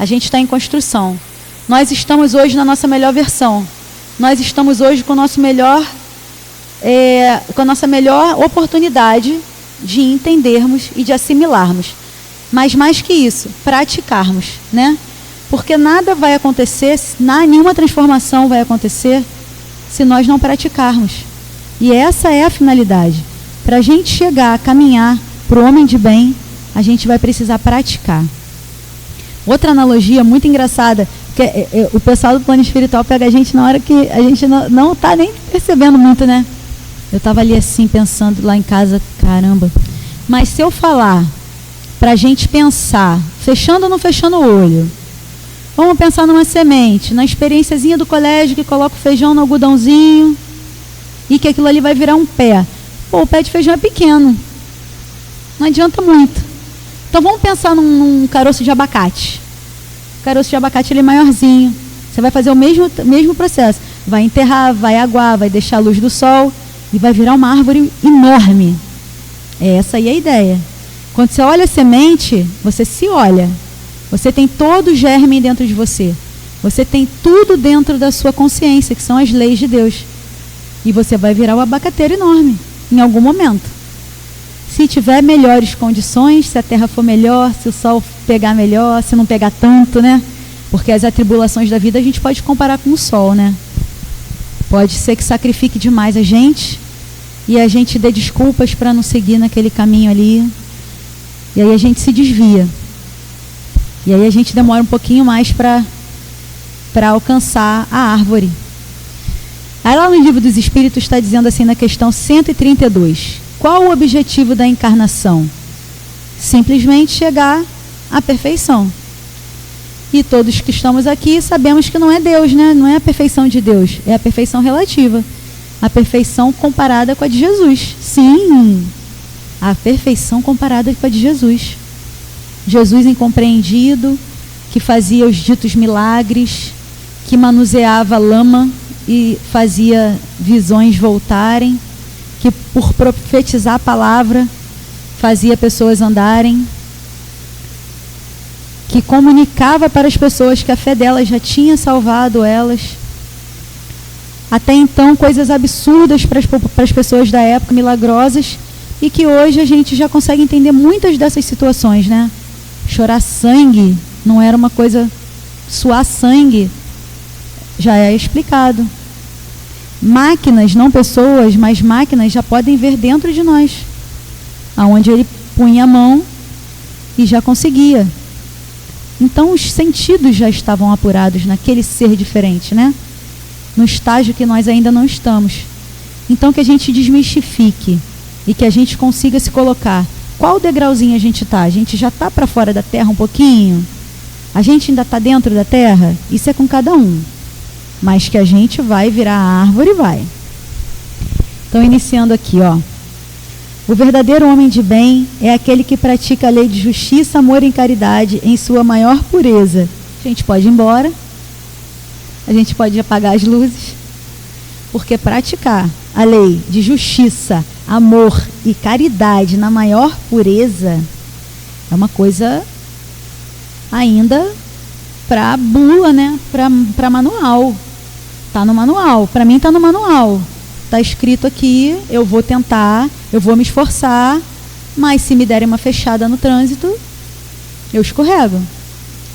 A gente está em construção. Nós estamos hoje na nossa melhor versão. Nós estamos hoje com o nosso melhor, com a nossa melhor oportunidade de entendermos e de assimilarmos. Mas mais que isso, praticarmos, né? Porque nada vai acontecer, nenhuma transformação vai acontecer se nós não praticarmos. E essa é a finalidade. Para a gente chegar a caminhar para o homem de bem, a gente vai precisar praticar. Outra analogia muito engraçada, que o pessoal do plano espiritual pega a gente na hora que a gente não está nem percebendo muito, né? Eu estava ali assim, pensando lá em casa, caramba. Mas se eu falar para a gente pensar, fechando ou não fechando o olho, vamos pensar numa semente, na experiênciazinha do colégio que coloca o feijão no algodãozinho e que aquilo ali vai virar um pé. Pô, o pé de feijão é pequeno, não adianta muito. Então vamos pensar num caroço de abacate. O caroço de abacate ele é maiorzinho. Você vai fazer o mesmo processo. Vai enterrar, vai aguar, vai deixar a luz do sol e vai virar uma árvore enorme. Essa aí é a ideia. Quando você olha a semente, você se olha. Você tem todo o germe dentro de você. Você tem tudo dentro da sua consciência, que são as leis de Deus. E você vai virar um abacateiro enorme, em algum momento. Se tiver melhores condições, se a terra for melhor, se o sol pegar melhor, se não pegar tanto, né? Porque as atribulações da vida a gente pode comparar com o sol, né? Pode ser que sacrifique demais a gente e a gente dê desculpas para não seguir naquele caminho ali. E aí a gente se desvia. E aí a gente demora um pouquinho mais para alcançar a árvore. Aí lá no Livro dos Espíritos está dizendo assim na questão 132. Qual o objetivo da encarnação? Simplesmente chegar à perfeição. E todos que estamos aqui sabemos que não é Deus, né? Não é a perfeição de Deus, é a perfeição relativa. A perfeição comparada com a de Jesus. Sim, a perfeição comparada com a de Jesus. Jesus incompreendido, que fazia os ditos milagres, que manuseava lama e fazia visões voltarem, que por profetizar a palavra fazia pessoas andarem, que comunicava para as pessoas que a fé delas já tinha salvado elas. Até então, coisas absurdas para as pessoas da época, milagrosas, e que hoje a gente já consegue entender muitas dessas situações, né? Chorar sangue não era uma coisa, suar sangue já é explicado. Máquinas, não pessoas, mas máquinas já podem ver dentro de nós, aonde ele punha a mão e já conseguia. Então os sentidos já estavam apurados naquele ser diferente, né? No estágio que nós ainda não estamos. Então que a gente desmistifique e que a gente consiga se colocar. Qual degrauzinho a gente está? A gente já está para fora da terra um pouquinho? A gente ainda está dentro da terra? Isso é com cada um. Mas que a gente vai virar a árvore, vai. Então, iniciando aqui, ó. O verdadeiro homem de bem é aquele que pratica a lei de justiça, amor e caridade em sua maior pureza. A gente pode ir embora. A gente pode apagar as luzes. Porque praticar a lei de justiça, amor e caridade na maior pureza é uma coisa ainda para bula, né? Para manual. Tá no manual. Para mim tá no manual. Tá escrito aqui, eu vou tentar, eu vou me esforçar, mas se me derem uma fechada no trânsito, eu escorrego.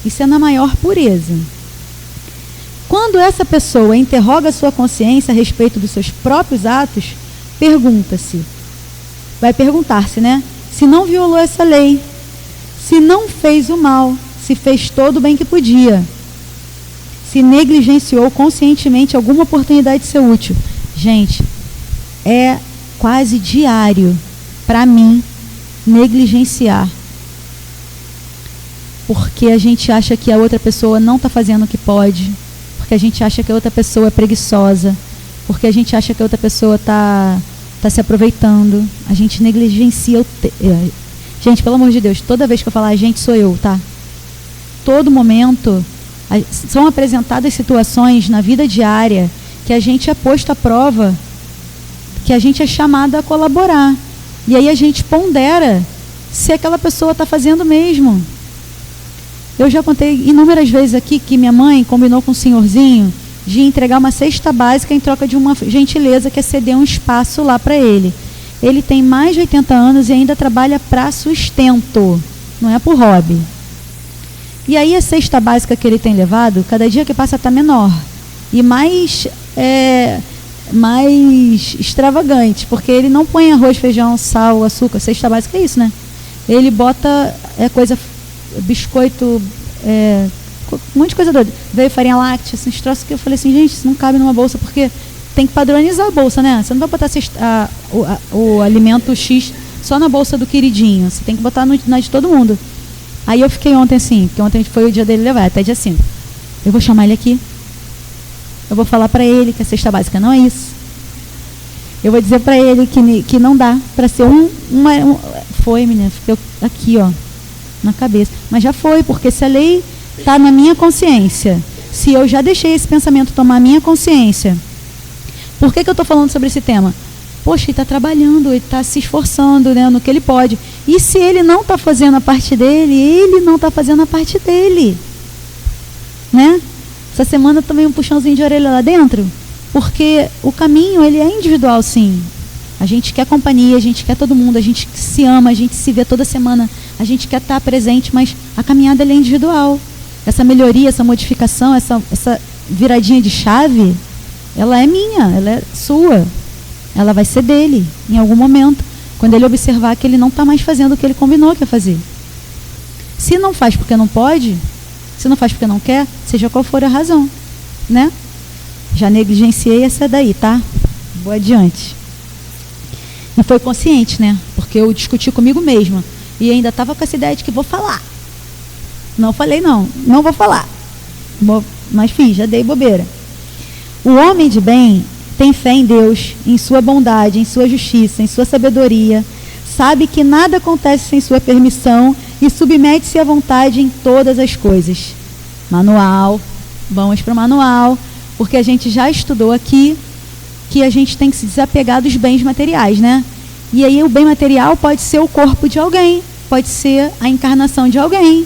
Isso é na maior pureza. Quando essa pessoa interroga a sua consciência a respeito dos seus próprios atos, vai perguntar-se, né? Se não violou essa lei, se não fez o mal, se fez todo o bem que podia, se negligenciou conscientemente alguma oportunidade de ser útil. Gente, é quase diário para mim negligenciar. Porque a gente acha que a outra pessoa não está fazendo o que pode, porque a gente acha que a outra pessoa é preguiçosa, porque a gente acha que a outra pessoa está se aproveitando. A gente negligencia Gente, pelo amor de Deus, toda vez que eu falar a gente, sou eu, tá? Todo momento são apresentadas situações na vida diária que a gente é posto à prova, que a gente é chamado a colaborar. E aí a gente pondera se aquela pessoa está fazendo mesmo. Eu já contei inúmeras vezes aqui que minha mãe combinou com um senhorzinho de entregar uma cesta básica em troca de uma gentileza, que é ceder um espaço lá para ele. Ele tem mais de 80 anos e ainda trabalha para sustento, não é por hobby. E aí a cesta básica que ele tem levado, cada dia que passa está menor e mais extravagante, porque ele não põe arroz, feijão, sal, açúcar. Cesta básica é isso, né? Ele bota biscoito, um monte de coisa doida. Veio farinha láctea, esses troços que eu falei assim, gente, isso não cabe numa bolsa, porque tem que padronizar a bolsa, né? Você não vai botar o alimento X só na bolsa do queridinho, você tem que botar na de todo mundo. Aí eu fiquei ontem assim, porque ontem foi o dia dele levar, até dia 5. Eu vou chamar ele aqui, eu vou falar para ele que a cesta básica não é isso. Eu vou dizer para ele que não dá para ser Foi, menina, ficou aqui, ó, na cabeça. Mas já foi, porque se a lei está na minha consciência, se eu já deixei esse pensamento tomar a minha consciência, por que eu estou falando sobre esse tema? Poxa, ele está trabalhando, ele está se esforçando, né, no que ele pode. E se ele não está fazendo a parte dele, ele não está fazendo a parte dele. Né? Essa semana eu tomei um puxãozinho de orelha lá dentro, porque o caminho, ele é individual, sim. A gente quer companhia, a gente quer todo mundo, a gente se ama, a gente se vê toda semana, a gente quer estar presente, mas a caminhada, ela é individual. Essa melhoria, essa modificação, essa viradinha de chave, ela é minha, ela é sua. Ela vai ser dele, em algum momento, quando ele observar que ele não está mais fazendo o que ele combinou que ia fazer. Se não faz porque não pode, se não faz porque não quer, seja qual for a razão, né? Já negligenciei essa daí, tá? Vou adiante. E foi consciente, né? Porque eu discuti comigo mesma e ainda estava com essa ideia de que vou falar. Não falei não vou falar. Mas fiz, já dei bobeira. O homem de bem tem fé em Deus, em sua bondade, em sua justiça, em sua sabedoria, sabe que nada acontece sem sua permissão e submete-se à vontade em todas as coisas. Manual, vamos para o manual, porque a gente já estudou aqui que a gente tem que se desapegar dos bens materiais, né? E aí o bem material pode ser o corpo de alguém, pode ser a encarnação de alguém.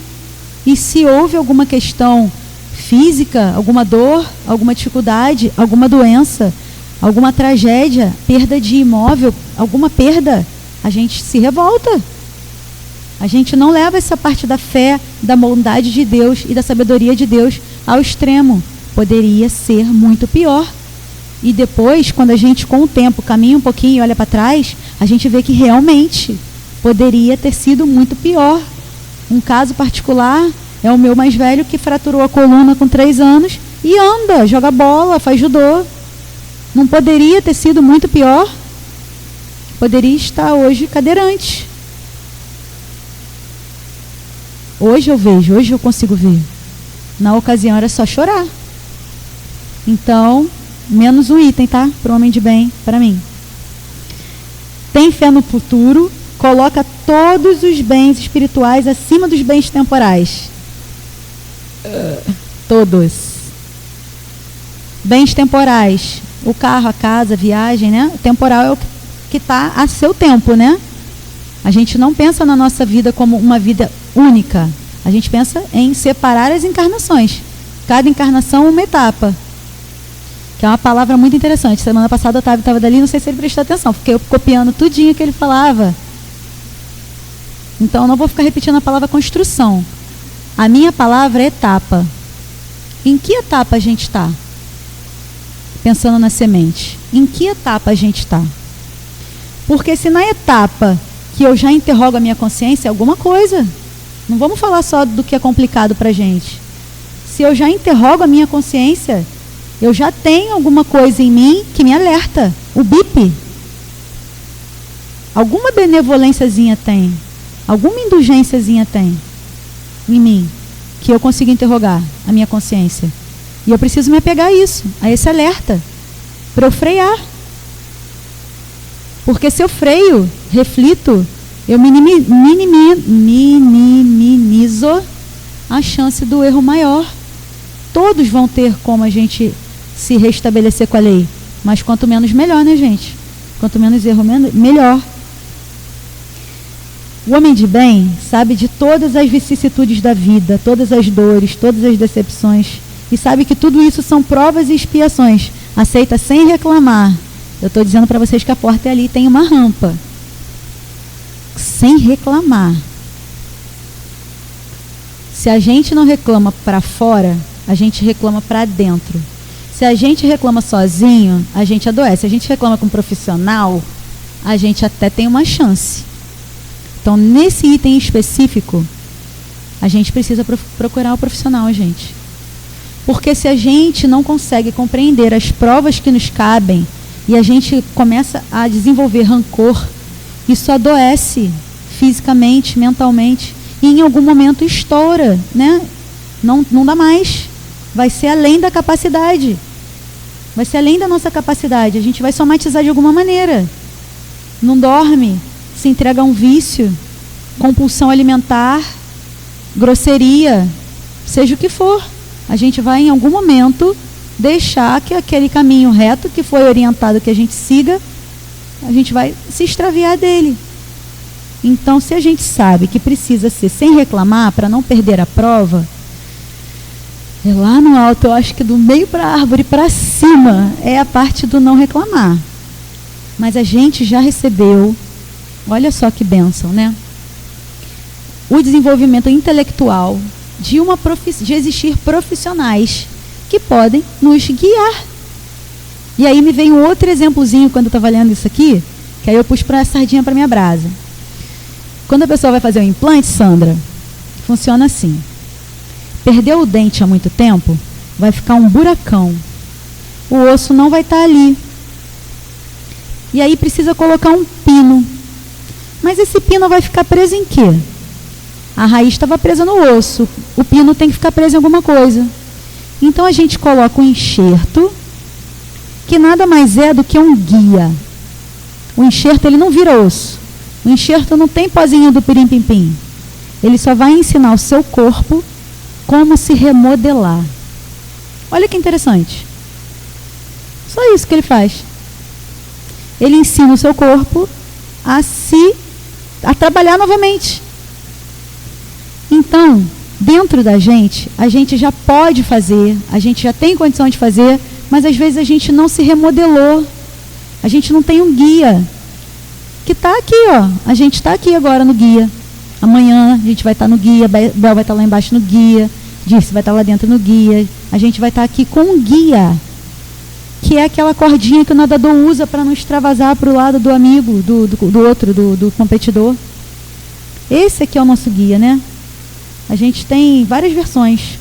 E se houve alguma questão física, alguma dor, alguma dificuldade, alguma doença, alguma tragédia, perda de imóvel, alguma perda, a gente se revolta. A gente não leva essa parte da fé, da bondade de Deus e da sabedoria de Deus ao extremo. Poderia ser muito pior. E depois, quando a gente, com o tempo, caminha um pouquinho e olha para trás, a gente vê que realmente poderia ter sido muito pior. Um caso particular é o meu mais velho, que fraturou a coluna com 3 anos e anda, joga bola, faz judô. Não poderia ter sido muito pior? Poderia estar hoje cadeirante. Hoje eu vejo, hoje eu consigo ver. Na ocasião era só chorar. Então, menos um item, tá? Para o homem de bem, para mim. Tem fé no futuro, coloca todos os bens espirituais acima dos bens temporais. Todos. Bens temporais. O carro, a casa, a viagem, né? O temporal é o que está a seu tempo, né? A gente não pensa na nossa vida como uma vida única. A gente pensa em separar as encarnações. Cada encarnação uma etapa. Que é uma palavra muito interessante. Semana passada o Otávio estava dali, não sei se ele prestou atenção, porque eu copiando tudinho que ele falava. Então, eu não vou ficar repetindo a palavra construção. A minha palavra é etapa. Em que etapa a gente está? Pensando na semente. Em que etapa a gente está? Porque se na etapa que eu já interrogo a minha consciência, é alguma coisa. Não vamos falar só do que é complicado para a gente. Se eu já interrogo a minha consciência, eu já tenho alguma coisa em mim que me alerta. O bip. Alguma benevolênciazinha tem. Alguma indulgênciazinha tem em mim, que eu consigo interrogar a minha consciência. E eu preciso me apegar a isso, a esse alerta, para eu frear. Porque se eu freio, reflito, eu minimizo a chance do erro maior. Todos vão ter como a gente se restabelecer com a lei. Mas quanto menos, melhor, né, gente? Quanto menos erro, melhor. O homem de bem sabe de todas as vicissitudes da vida, todas as dores, todas as decepções, e sabe que tudo isso são provas e expiações. Aceita sem reclamar. Eu estou dizendo para vocês que a porta é ali, tem uma rampa. Sem reclamar. Se a gente não reclama para fora, a gente reclama para dentro. Se a gente reclama sozinho, a gente adoece. Se a gente reclama com um profissional, a gente até tem uma chance. Então, nesse item específico, a gente precisa procurar o profissional, gente. Porque se a gente não consegue compreender as provas que nos cabem e a gente começa a desenvolver rancor, isso adoece fisicamente, mentalmente, e em algum momento estoura, né? Não dá mais. Vai ser além da capacidade. Vai ser além da nossa capacidade. A gente vai somatizar de alguma maneira. Não dorme, se entrega a um vício, compulsão alimentar, grosseria, seja o que for. A gente vai em algum momento deixar que aquele caminho reto que foi orientado que a gente siga, a gente vai se extraviar dele. Então, se a gente sabe que precisa ser sem reclamar para não perder a prova, é lá no alto, eu acho que do meio para a árvore para cima é a parte do não reclamar. Mas a gente já recebeu, olha só que bênção, né? O desenvolvimento intelectual de existir profissionais que podem nos guiar. E aí me veio um outro exemplozinho quando eu estava lendo isso aqui, que aí eu pus para a sardinha para minha brasa. Quando a pessoa vai fazer o implante, Sandra, funciona assim. Perdeu o dente há muito tempo, vai ficar um buracão. O osso não vai estar ali. E aí precisa colocar um pino. Mas esse pino vai ficar preso em quê? A raiz estava presa no osso. O pino tem que ficar preso em alguma coisa. Então a gente coloca um enxerto, que nada mais é do que um guia. O enxerto, ele não vira osso. O enxerto não tem pozinho do pirim-pim-pim. Ele só vai ensinar o seu corpo como se remodelar. Olha que interessante. Só isso que ele faz. Ele ensina o seu corpo a trabalhar novamente. Então, dentro da gente, a gente já pode fazer, a gente já tem condição de fazer, mas às vezes a gente não se remodelou. A gente não tem um guia. Que está aqui, ó. A gente está aqui agora no guia. Amanhã a gente vai estar no guia, Bel vai estar lá embaixo no guia, Dirce vai estar lá dentro no guia. A gente vai estar aqui com um guia, que é aquela cordinha que o nadador usa para não extravasar para o lado do amigo, do outro, do competidor. Esse aqui é o nosso guia, né? A gente tem várias versões.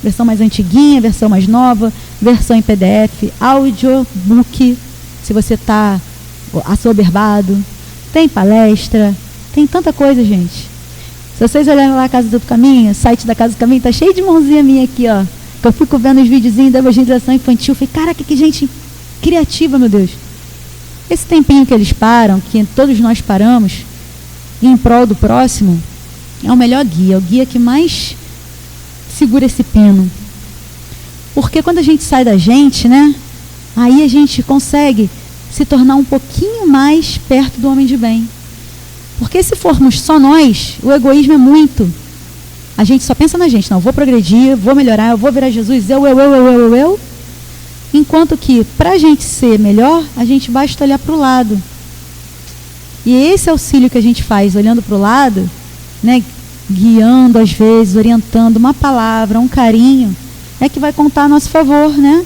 Versão mais antiguinha, versão mais nova, versão em PDF, audiobook, se você está assoberbado. Tem palestra, tem tanta coisa, gente. Se vocês olharem lá a Casa do Caminho, o site da Casa do Caminho, tá cheio de mãozinha minha aqui, ó. Que eu fico vendo os videozinhos da evangelização infantil. Falei, caraca, que gente criativa, meu Deus. Esse tempinho que eles param, que todos nós paramos, em prol do próximo, é o melhor guia. É o guia que mais segura esse pino. Porque quando a gente sai da gente, né? Aí a gente consegue se tornar um pouquinho mais perto do homem de bem. Porque se formos só nós, o egoísmo é muito. A gente só pensa na gente. Não, eu vou progredir, eu vou melhorar, eu vou virar Jesus, eu. Enquanto que, para a gente ser melhor, a gente basta olhar para o lado. E esse auxílio que a gente faz, olhando para o lado, né, guiando às vezes, orientando, uma palavra, um carinho, é que vai contar a nosso favor, né,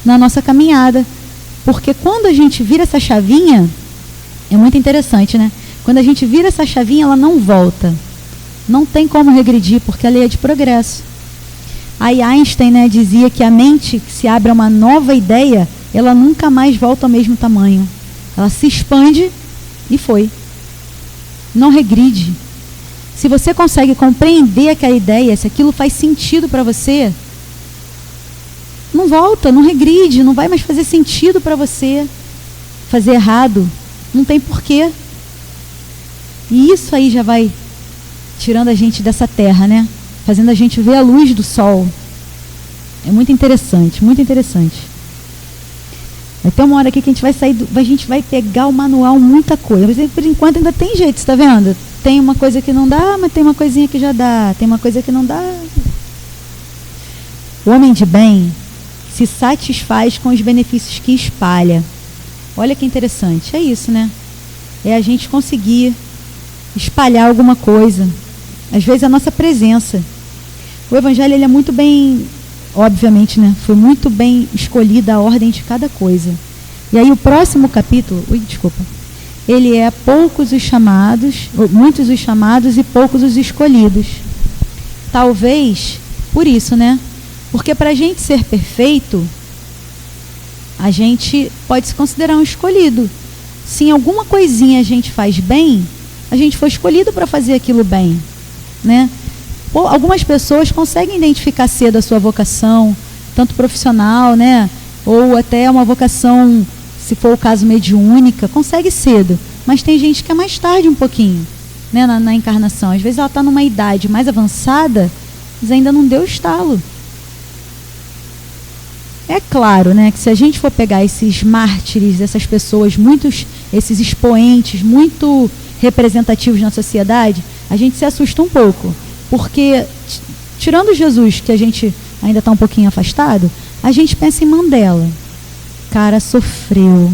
na nossa caminhada. Porque quando a gente vira essa chavinha, é muito interessante, né? Quando a gente vira essa chavinha, ela não volta. Não tem como regredir, porque a lei é de progresso. Aí Einstein, né, dizia que a mente que se abre a uma nova ideia, ela nunca mais volta ao mesmo tamanho. Ela se expande e foi. Não regride. Se você consegue compreender aquela ideia, se aquilo faz sentido para você, não volta, não regride, não vai mais fazer sentido para você fazer errado. Não tem porquê. E isso aí já vai tirando a gente dessa terra, né? Fazendo a gente ver a luz do sol. É muito interessante, muito interessante. Vai ter uma hora aqui que a gente vai sair, a gente vai pegar o manual, muita coisa. Mas por enquanto ainda tem jeito, você está vendo? tem uma coisa que não dá, mas tem uma coisinha que já dá. Tem uma coisa que não dá. O homem de bem se satisfaz com os benefícios que espalha. Olha que interessante. É isso, né? É a gente conseguir espalhar alguma coisa. Às vezes a nossa presença. O evangelho, ele é muito bem, obviamente, né? Foi muito bem escolhida a ordem de cada coisa. E aí o próximo capítulo, ele é poucos os chamados, muitos os chamados e poucos os escolhidos. Talvez por isso, né? Porque para a gente ser perfeito, a gente pode se considerar um escolhido. Se em alguma coisinha a gente faz bem, a gente foi escolhido para fazer aquilo bem, né? Algumas pessoas conseguem identificar cedo a sua vocação, tanto profissional, né? Ou até uma vocação, se for o caso, mediúnica, consegue cedo. Mas tem gente que é mais tarde um pouquinho, né? Na encarnação. Às vezes ela está numa idade mais avançada, mas ainda não deu estalo. É claro, né, que se a gente for pegar esses mártires, essas pessoas, esses expoentes muito representativos na sociedade, a gente se assusta um pouco. Porque, tirando Jesus, que a gente ainda está um pouquinho afastado, a gente pensa em Mandela. Cara, sofreu,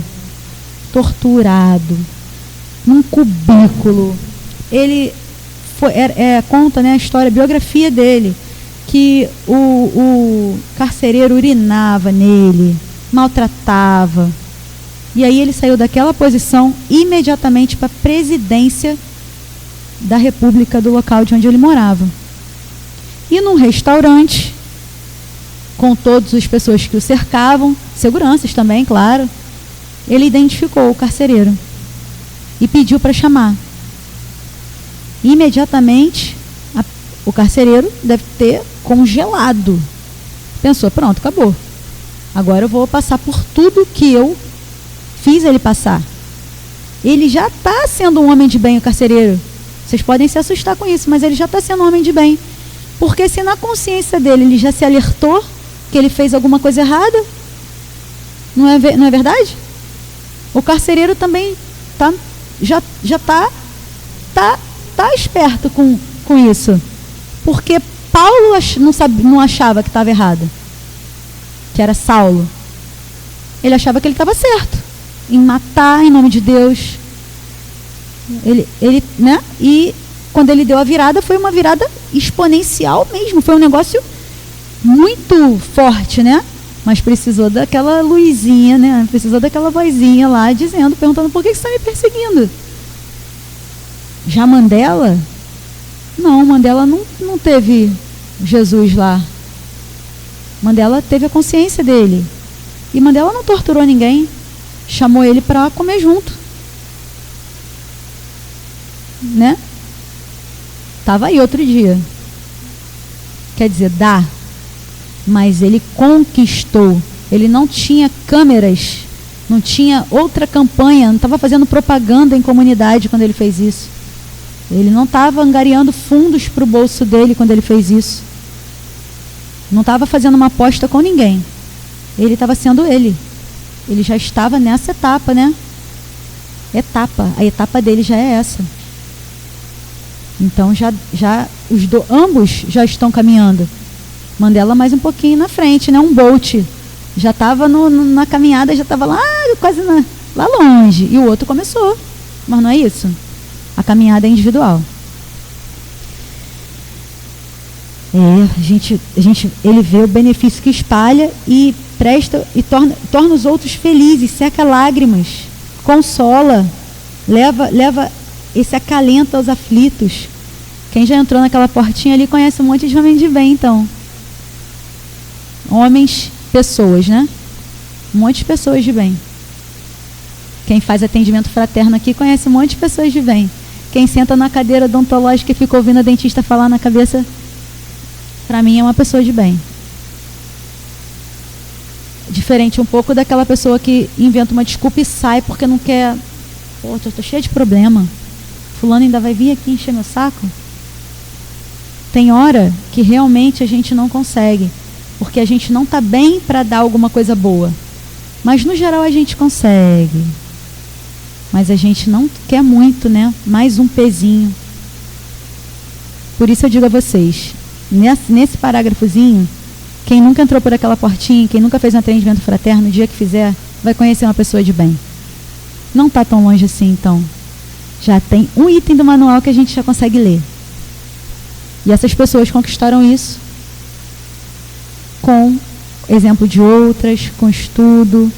torturado, num cubículo. Ele conta, né, a história, a biografia dele, que o carcereiro urinava nele, maltratava. E aí ele saiu daquela posição imediatamente para a presidência da república do local de onde ele morava. E num restaurante, com todas as pessoas que o cercavam, seguranças também, claro, ele identificou o carcereiro e pediu para chamar. Imediatamente, o carcereiro deve ter congelado. Pensou, pronto, acabou. Agora eu vou passar por tudo que eu fiz ele passar. Ele já está sendo um homem de bem, o carcereiro. Vocês podem se assustar com isso, mas ele já está sendo um homem de bem. Porque se na consciência dele ele já se alertou que ele fez alguma coisa errada, não é verdade? O carcereiro também já está esperto com isso. Porque Paulo não achava que estava errado, que era Saulo. Ele achava que ele estava certo em matar em nome de Deus. Ele, né? E quando ele deu a virada, foi uma virada exponencial mesmo. Foi um negócio muito forte, né? Mas precisou daquela luzinha, né? Precisou daquela vozinha lá perguntando: por que você está me perseguindo? Já Mandela? Não, Mandela não teve Jesus lá. Mandela teve a consciência dele. E Mandela não torturou ninguém. Chamou ele para comer junto. Né? Estava aí outro dia. Quer dizer, dá. Mas ele conquistou. Ele não tinha câmeras, não tinha outra campanha, não estava fazendo propaganda em comunidade quando ele fez isso. Ele não estava angariando fundos para o bolso dele quando ele fez isso. Não estava fazendo uma aposta com ninguém. Ele estava sendo ele. Ele já estava nessa etapa, né? A etapa dele já é essa. Então ambos já estão caminhando. Mandela mais um pouquinho na frente, né? Um Bolt. Já estava na caminhada, já estava lá quase lá longe. E o outro começou. Mas não é isso? A caminhada é individual. Ele vê o benefício que espalha e presta e torna os outros felizes, seca lágrimas, consola, leva esse acalento aos aflitos. Quem já entrou naquela portinha ali conhece um monte de homem de bem, então. Pessoas, né? Um monte de pessoas de bem. Quem faz atendimento fraterno aqui conhece um monte de pessoas de bem. Quem senta na cadeira odontológica e fica ouvindo a dentista falar na cabeça, para mim é uma pessoa de bem. Diferente um pouco daquela pessoa que inventa uma desculpa e sai porque não quer. Pô, eu tô cheia de problema. Fulano ainda vai vir aqui encher meu saco? Tem hora que realmente a gente não consegue, porque a gente não está bem para dar alguma coisa boa. Mas no geral a gente consegue. Mas a gente não quer muito, né? Mais um pezinho. por isso eu digo a vocês, nesse parágrafozinho, quem nunca entrou por aquela portinha, quem nunca fez um atendimento fraterno, no dia que fizer, vai conhecer uma pessoa de bem. Não está tão longe assim, então. Já tem um item do manual que a gente já consegue ler. E essas pessoas conquistaram isso com exemplo de outras, com estudo,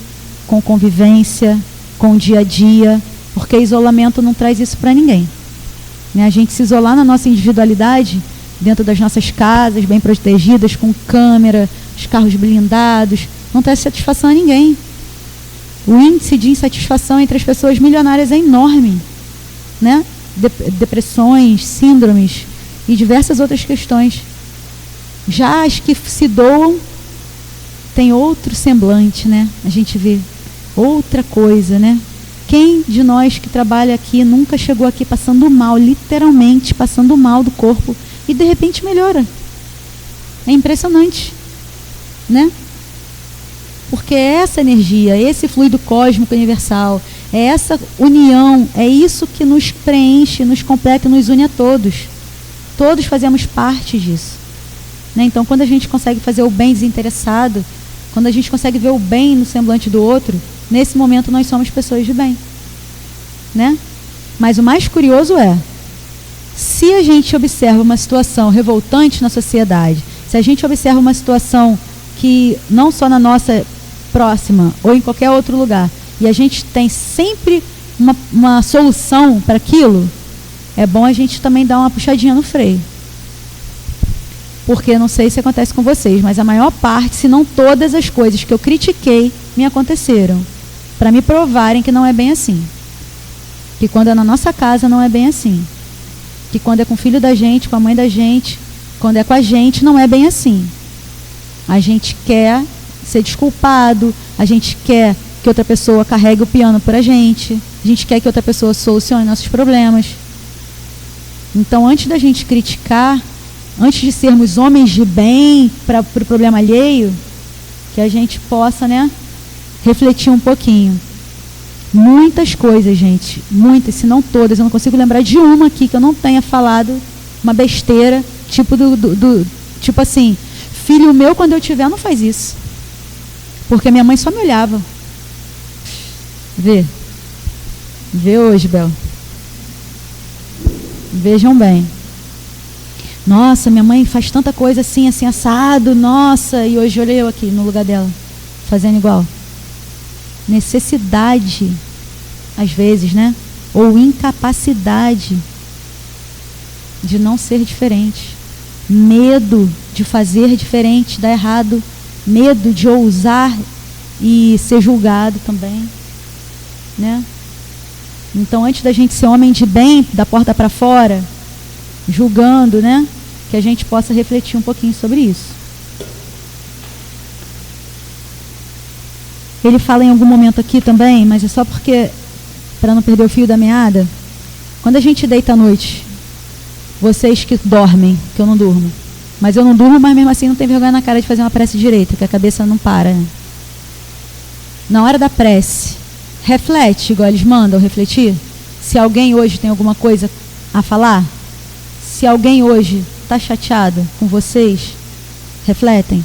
com convivência, com o dia a dia, porque isolamento não traz isso para ninguém. Né? A gente se isolar na nossa individualidade, dentro das nossas casas, bem protegidas, com câmera, os carros blindados, não traz satisfação a ninguém. O índice de insatisfação entre as pessoas milionárias é enorme, né? Depressões, síndromes e diversas outras questões. Já as que se doam tem outro semblante, né? A gente vê outra coisa, né? Quem de nós que trabalha aqui nunca chegou aqui passando mal, literalmente passando mal do corpo, e de repente melhora? É impressionante, né? Porque é essa energia, esse fluido cósmico universal, é essa união, é isso que nos preenche, nos completa e nos une a todos. Todos fazemos parte disso. Né? Então, quando a gente consegue fazer o bem desinteressado, quando a gente consegue ver o bem no semblante do outro, nesse momento nós somos pessoas de bem. Né? Mas o mais curioso é, se a gente observa uma situação revoltante na sociedade, se a gente observa uma situação que não só na nossa próxima ou em qualquer outro lugar, e a gente tem sempre uma solução para aquilo, é bom a gente também dar uma puxadinha no freio. Porque não sei se acontece com vocês, mas a maior parte, se não todas as coisas que eu critiquei, me aconteceram. Para me provarem que não é bem assim. Que quando é na nossa casa não é bem assim. Que quando é com o filho da gente, com a mãe da gente, quando é com a gente, não é bem assim. A gente quer ser desculpado, a gente quer que outra pessoa carregue o piano por a gente quer que outra pessoa solucione nossos problemas. Então, antes da gente criticar, antes de sermos homens de bem para o problema alheio, que a gente possa, né, refletir um pouquinho. Muitas coisas, gente, muitas, se não todas, eu não consigo lembrar de uma aqui que eu não tenha falado uma besteira, tipo tipo assim, filho meu, quando eu tiver, não faz isso. Porque minha mãe só me olhava. Vê hoje, Bel. Vejam bem. Nossa, minha mãe faz tanta coisa assim, assim, assado, nossa, e hoje olhei eu aqui no lugar dela, fazendo igual. Necessidade, às vezes, né? Ou incapacidade de não ser diferente. Medo de fazer diferente, dar errado. Medo de ousar e ser julgado também, né? Então, antes da gente ser homem de bem, da porta para fora, julgando, né? Que a gente possa refletir um pouquinho sobre isso. Ele fala em algum momento aqui também, mas é só porque, para não perder o fio da meada, quando a gente deita à noite, vocês que dormem, que eu não durmo, mas eu não durmo, mas mesmo assim não tem vergonha na cara de fazer uma prece direita, que a cabeça não para, né? Na hora da prece, reflete, igual eles mandam refletir. Se alguém hoje tem alguma coisa a falar, se alguém hoje está chateado com vocês, refletem.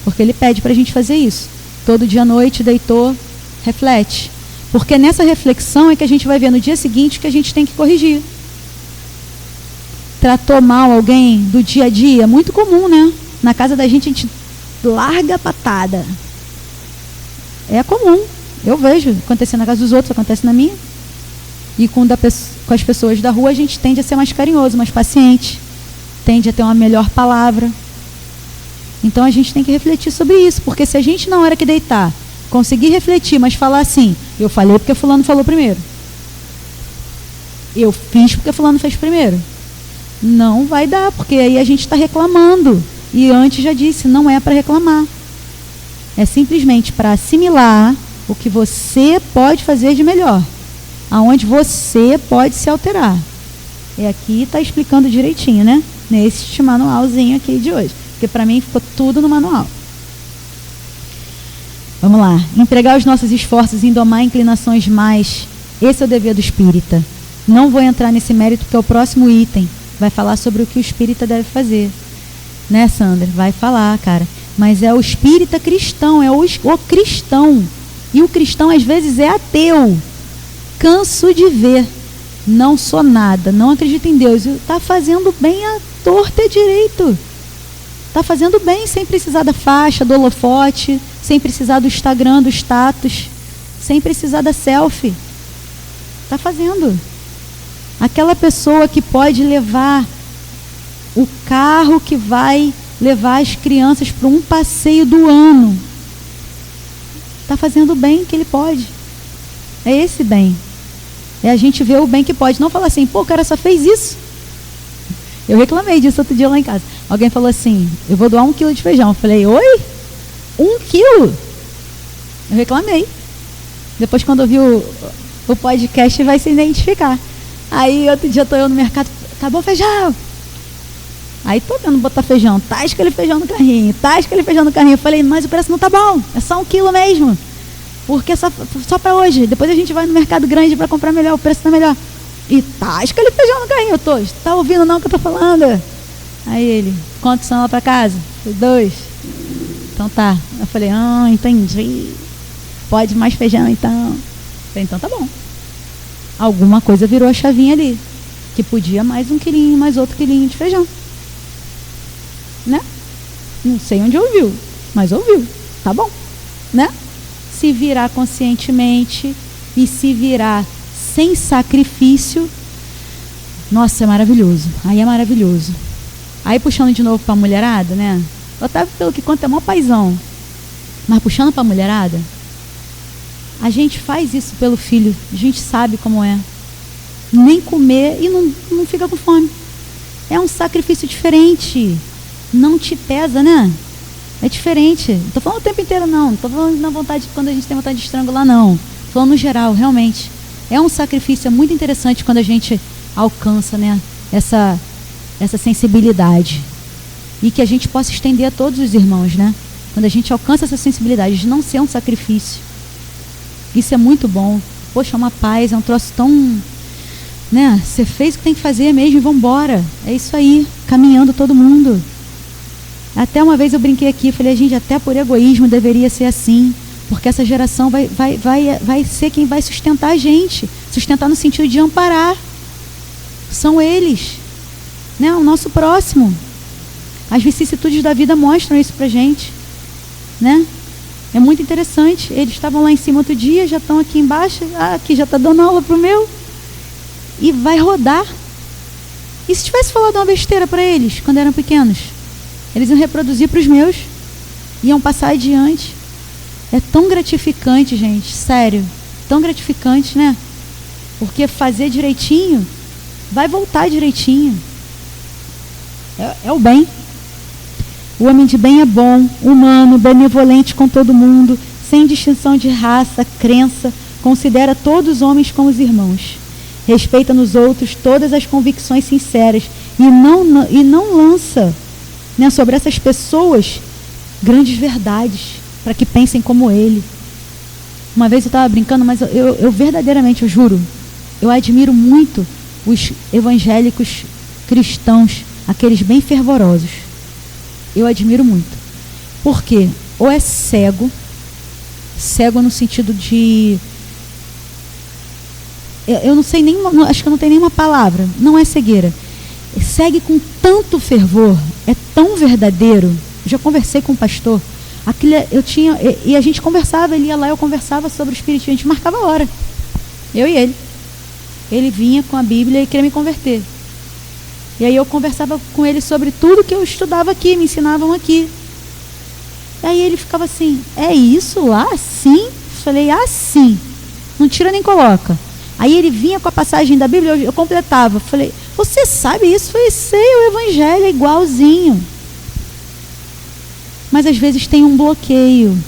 Porque ele pede para a gente fazer isso. Todo dia à noite, deitou, reflete. Porque nessa reflexão é que a gente vai ver no dia seguinte que a gente tem que corrigir. Tratou mal alguém do dia a dia, muito comum, né? Na casa da gente a gente larga a patada. É comum. Eu vejo acontecer na casa dos outros, acontece na minha. E com as pessoas da rua a gente tende a ser mais carinhoso, mais paciente. Tende a ter uma melhor palavra. Então a gente tem que refletir sobre isso. Porque se a gente na hora que deitar conseguir refletir, mas falar assim, eu falei porque fulano falou primeiro. Eu fiz porque fulano fez primeiro. Não vai dar, porque aí a gente está reclamando. E antes já disse, não é para reclamar. É simplesmente para assimilar o que você pode fazer de melhor. Aonde você pode se alterar. E aqui está explicando direitinho, né? Nesse manualzinho aqui de hoje. Porque para mim ficou tudo no manual. Vamos lá. Empregar os nossos esforços em domar inclinações mais. Esse é o dever do espírita. Não vou entrar nesse mérito, porque é o próximo item. vai falar sobre o que o espírita deve fazer. Né, Sandra? Vai falar, cara. Mas é o espírita cristão, é o cristão. E o cristão às vezes é ateu. Canso de ver. Não sou nada, não acredito em Deus. Está fazendo bem a torta e direito. Está fazendo bem sem precisar da faixa, do holofote, sem precisar do Instagram, do status, sem precisar da selfie. Está fazendo. Aquela pessoa que pode levar o carro que vai levar as crianças para um passeio do ano, está fazendo o bem que ele pode. É esse bem. É a gente ver o bem que pode. Não falar assim, pô, o cara só fez isso. Eu reclamei disso outro dia lá em casa. Alguém falou assim, eu vou doar 1 quilo de feijão. Eu falei, oi? 1 quilo? Eu reclamei. Depois, quando eu vi o podcast, vai se identificar. Aí, outro dia, estou eu no mercado, acabou o feijão. Aí, tô vendo botar feijão. Tasca aquele feijão no carrinho. Tasca aquele feijão no carrinho. Eu falei, mas o preço não tá bom. É só 1 quilo mesmo. Porque é só para hoje. Depois a gente vai no mercado grande para comprar melhor. O preço tá melhor. E tasca aquele feijão no carrinho. Eu tô, tá ouvindo não o que eu tô falando? Aí ele, quantos são lá para casa? Falei, 2. Então tá. Eu falei, entendi. Pode mais feijão então. Eu falei, então tá bom. Alguma coisa virou a chavinha ali. Que podia mais 1 quilinho, mais outro quilinho de feijão. Né? Não sei onde ouviu, mas ouviu. Tá bom, né? Se virar conscientemente e se virar sem sacrifício, nossa, é maravilhoso. Aí é maravilhoso. Aí puxando de novo para a mulherada, né? O Otávio, pelo que conta, é mó paizão. Mas puxando para a mulherada, a gente faz isso pelo filho. A gente sabe como é. Nem comer e não fica com fome. É um sacrifício diferente. Não te pesa, né? É diferente. Não estou falando o tempo inteiro, não. Não estou falando na vontade, quando a gente tem vontade de estrangular, não. Estou falando no geral, realmente. É um sacrifício, é muito interessante quando a gente alcança, né, essa sensibilidade. E que a gente possa estender a todos os irmãos, né? Quando a gente alcança essa sensibilidade de não ser um sacrifício. Isso é muito bom. Poxa, é uma paz, é um troço tão... né? Você fez o que tem que fazer mesmo e vambora. É isso aí, caminhando todo mundo. Até uma vez eu brinquei aqui, falei, gente, até por egoísmo deveria ser assim, porque essa geração vai ser quem vai sustentar a gente, sustentar no sentido de amparar. São eles, né? O nosso próximo. As vicissitudes da vida mostram isso pra gente, né? É muito interessante. Eles estavam lá em cima outro dia, já estão aqui embaixo, aqui já está dando aula pro meu, e vai rodar. E se tivesse falado uma besteira para eles quando eram pequenos? Eles iam reproduzir para os meus, iam passar adiante. É tão gratificante, gente, sério, tão gratificante, né? Porque fazer direitinho vai voltar direitinho. É o bem. O homem de bem é bom, humano, benevolente com todo mundo, sem distinção de raça, crença, considera todos os homens como os irmãos. Respeita nos outros todas as convicções sinceras e não lança, né, sobre essas pessoas grandes verdades para que pensem como ele. Uma vez eu estava brincando, mas eu verdadeiramente, eu juro, eu admiro muito os evangélicos cristãos, aqueles bem fervorosos. Eu admiro muito. Por quê? Ou é cego no sentido de... eu não sei nenhuma, acho que eu não tenho nenhuma palavra, não é cegueira. Segue com tanto fervor, é tão verdadeiro. Eu já conversei com o pastor, e a gente conversava, ele ia lá, eu conversava sobre o espiritismo, a gente marcava a hora, eu e ele. Ele vinha com a Bíblia e queria me converter. E aí eu conversava com ele sobre tudo que eu estudava aqui, me ensinavam aqui. E aí ele ficava assim, é isso lá? Sim? Falei, sim. Não tira nem coloca. Aí ele vinha com a passagem da Bíblia, eu completava. Falei, você sabe isso? Falei, sei, o Evangelho é igualzinho. Mas às vezes tem um bloqueio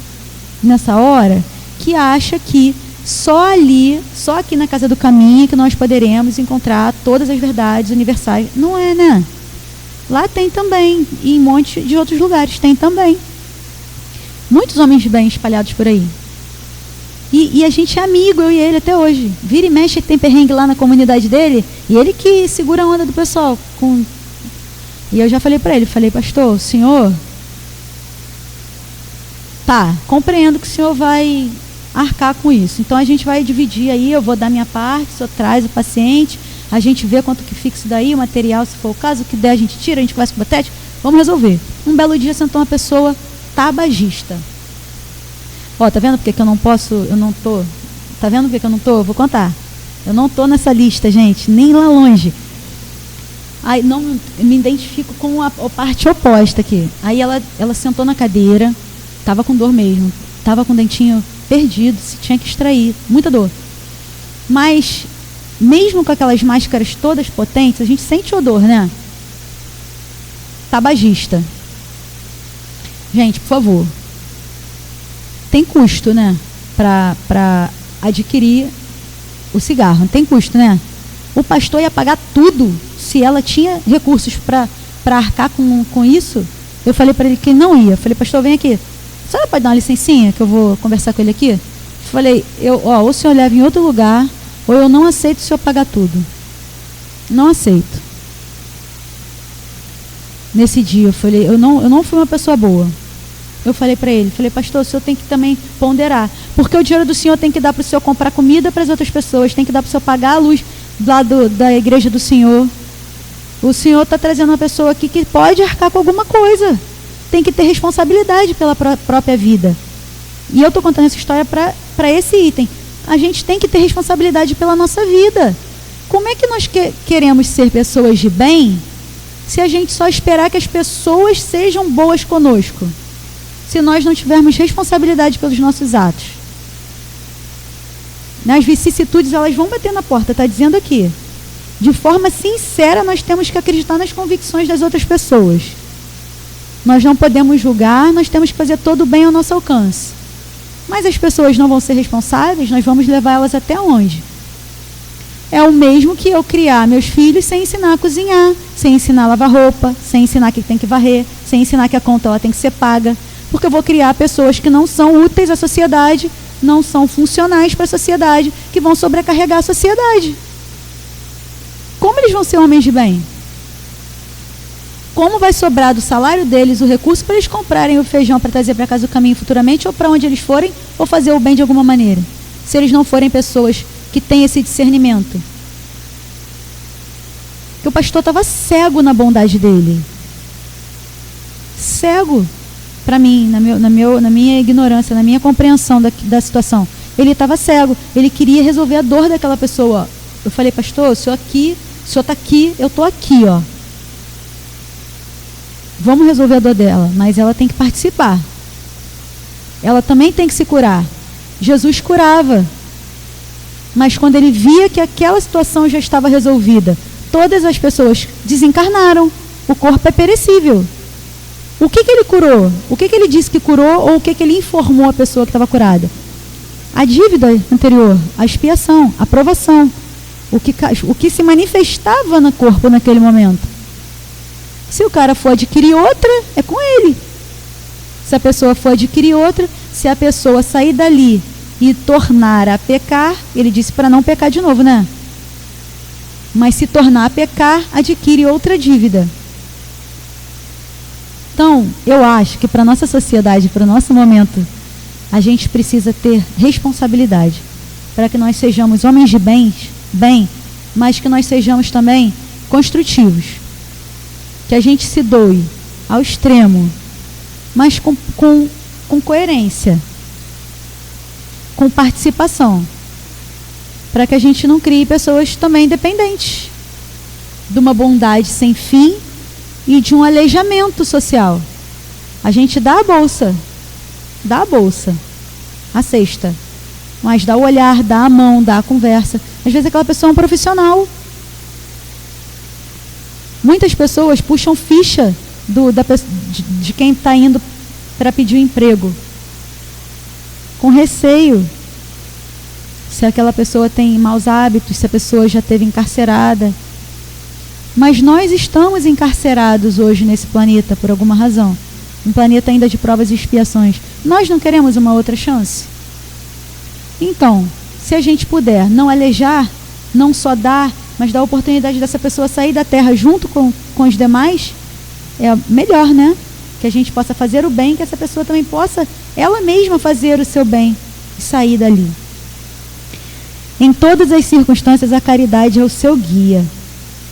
nessa hora que acha que só ali, só aqui na Casa do Caminho que nós poderemos encontrar todas as verdades universais. Não é, né? Lá tem também, e em um monte de outros lugares tem também. Muitos homens de bem espalhados por aí. E a gente é amigo, eu e ele, até hoje. Vira e mexe, tem perrengue lá na comunidade dele, e ele que segura a onda do pessoal. E eu já falei para ele, falei, pastor, o senhor... Tá, compreendo que o senhor vai arcar com isso. Então a gente vai dividir aí, eu vou dar minha parte, o senhor traz o paciente, a gente vê quanto que fica isso daí, o material, se for o caso, o que der a gente tira, a gente conversa com o batético, vamos resolver. Um belo dia sentou uma pessoa tabagista. Ó, tá vendo porque que eu não posso, eu não tô, tá vendo porque que eu não tô? Eu vou contar. Eu não tô nessa lista, gente, nem lá longe. Aí não me identifico com a parte oposta aqui. Aí ela sentou na cadeira, tava com dor mesmo, tava com o dentinho perdido, se tinha que extrair, muita dor. Mas, mesmo com aquelas máscaras todas potentes, a gente sente odor, né? Tabagista. Gente, por favor. Tem custo, né? Para adquirir o cigarro. Tem custo, né? O pastor ia pagar tudo se ela tinha recursos para arcar com isso. Eu falei para ele que não ia. Eu falei, pastor, vem aqui. A senhora pode dar uma licencinha que eu vou conversar com ele aqui? Eu falei, ou o senhor leva em outro lugar, ou eu não aceito o senhor pagar tudo. Não aceito. Nesse dia, eu falei, eu não fui uma pessoa boa. Eu falei para ele, falei, pastor, o senhor tem que também ponderar, porque o dinheiro do senhor tem que dar para o senhor comprar comida para as outras pessoas, tem que dar para o senhor pagar a luz lá da igreja do senhor. O senhor está trazendo uma pessoa aqui que pode arcar com alguma coisa, tem que ter responsabilidade pela própria vida. E eu estou contando essa história para esse item. A gente tem que ter responsabilidade pela nossa vida. Como é que nós queremos ser pessoas de bem se a gente só esperar que as pessoas sejam boas conosco? Se nós não tivermos responsabilidade pelos nossos atos. As vicissitudes, elas vão bater na porta, está dizendo aqui. De forma sincera, nós temos que acreditar nas convicções das outras pessoas. Nós não podemos julgar, nós temos que fazer todo o bem ao nosso alcance. Mas as pessoas não vão ser responsáveis, nós vamos levar elas até onde? É o mesmo que eu criar meus filhos sem ensinar a cozinhar, sem ensinar a lavar roupa, sem ensinar que tem que varrer, sem ensinar que a conta ela tem que ser paga. Porque eu vou criar pessoas que não são úteis à sociedade, não são funcionais para a sociedade, que vão sobrecarregar a sociedade. Como eles vão ser homens de bem? Como vai sobrar do salário deles o recurso para eles comprarem o feijão para trazer para casa do caminho futuramente, ou para onde eles forem, ou fazer o bem de alguma maneira? Se eles não forem pessoas que têm esse discernimento. Porque o pastor estava cego na bondade dele. Cego. Para mim, na minha ignorância, na minha compreensão da situação. Ele estava cego, ele queria resolver a dor daquela pessoa. Eu falei, pastor, o senhor está aqui, eu estou aqui, ó. Vamos resolver a dor dela, mas ela tem que participar. Ela também tem que se curar. Jesus curava. Mas quando ele via que aquela situação já estava resolvida, todas as pessoas desencarnaram. O corpo é perecível. O que ele curou? O que ele disse que curou, ou o que ele informou a pessoa que estava curada? A dívida anterior, a expiação, a provação, o que se manifestava no corpo naquele momento. Se o cara for adquirir outra, é com ele. Se a pessoa for adquirir outra, se a pessoa sair dali e tornar a pecar, ele disse para não pecar de novo, né? Mas se tornar a pecar, adquire outra dívida. Então, eu acho que para a nossa sociedade, para o nosso momento, a gente precisa ter responsabilidade para que nós sejamos homens de bem, mas que nós sejamos também construtivos. Que a gente se doe ao extremo, mas com coerência, com participação, para que a gente não crie pessoas também dependentes de uma bondade sem fim e de um aleijamento social. A gente dá a bolsa, a cesta, mas dá o olhar, dá a mão, dá a conversa. Às vezes aquela pessoa é um profissional. Muitas pessoas puxam ficha de quem está indo para pedir um emprego, com receio. Se aquela pessoa tem maus hábitos, se a pessoa já esteve encarcerada. Mas nós estamos encarcerados hoje nesse planeta, por alguma razão. Um planeta ainda de provas e expiações. Nós não queremos uma outra chance? Então, se a gente puder não alejar, não só dar, mas dar a oportunidade dessa pessoa sair da terra junto com os demais, é melhor, né? Que a gente possa fazer o bem, que essa pessoa também possa, ela mesma, fazer o seu bem e sair dali. Em todas as circunstâncias, a caridade é o seu guia.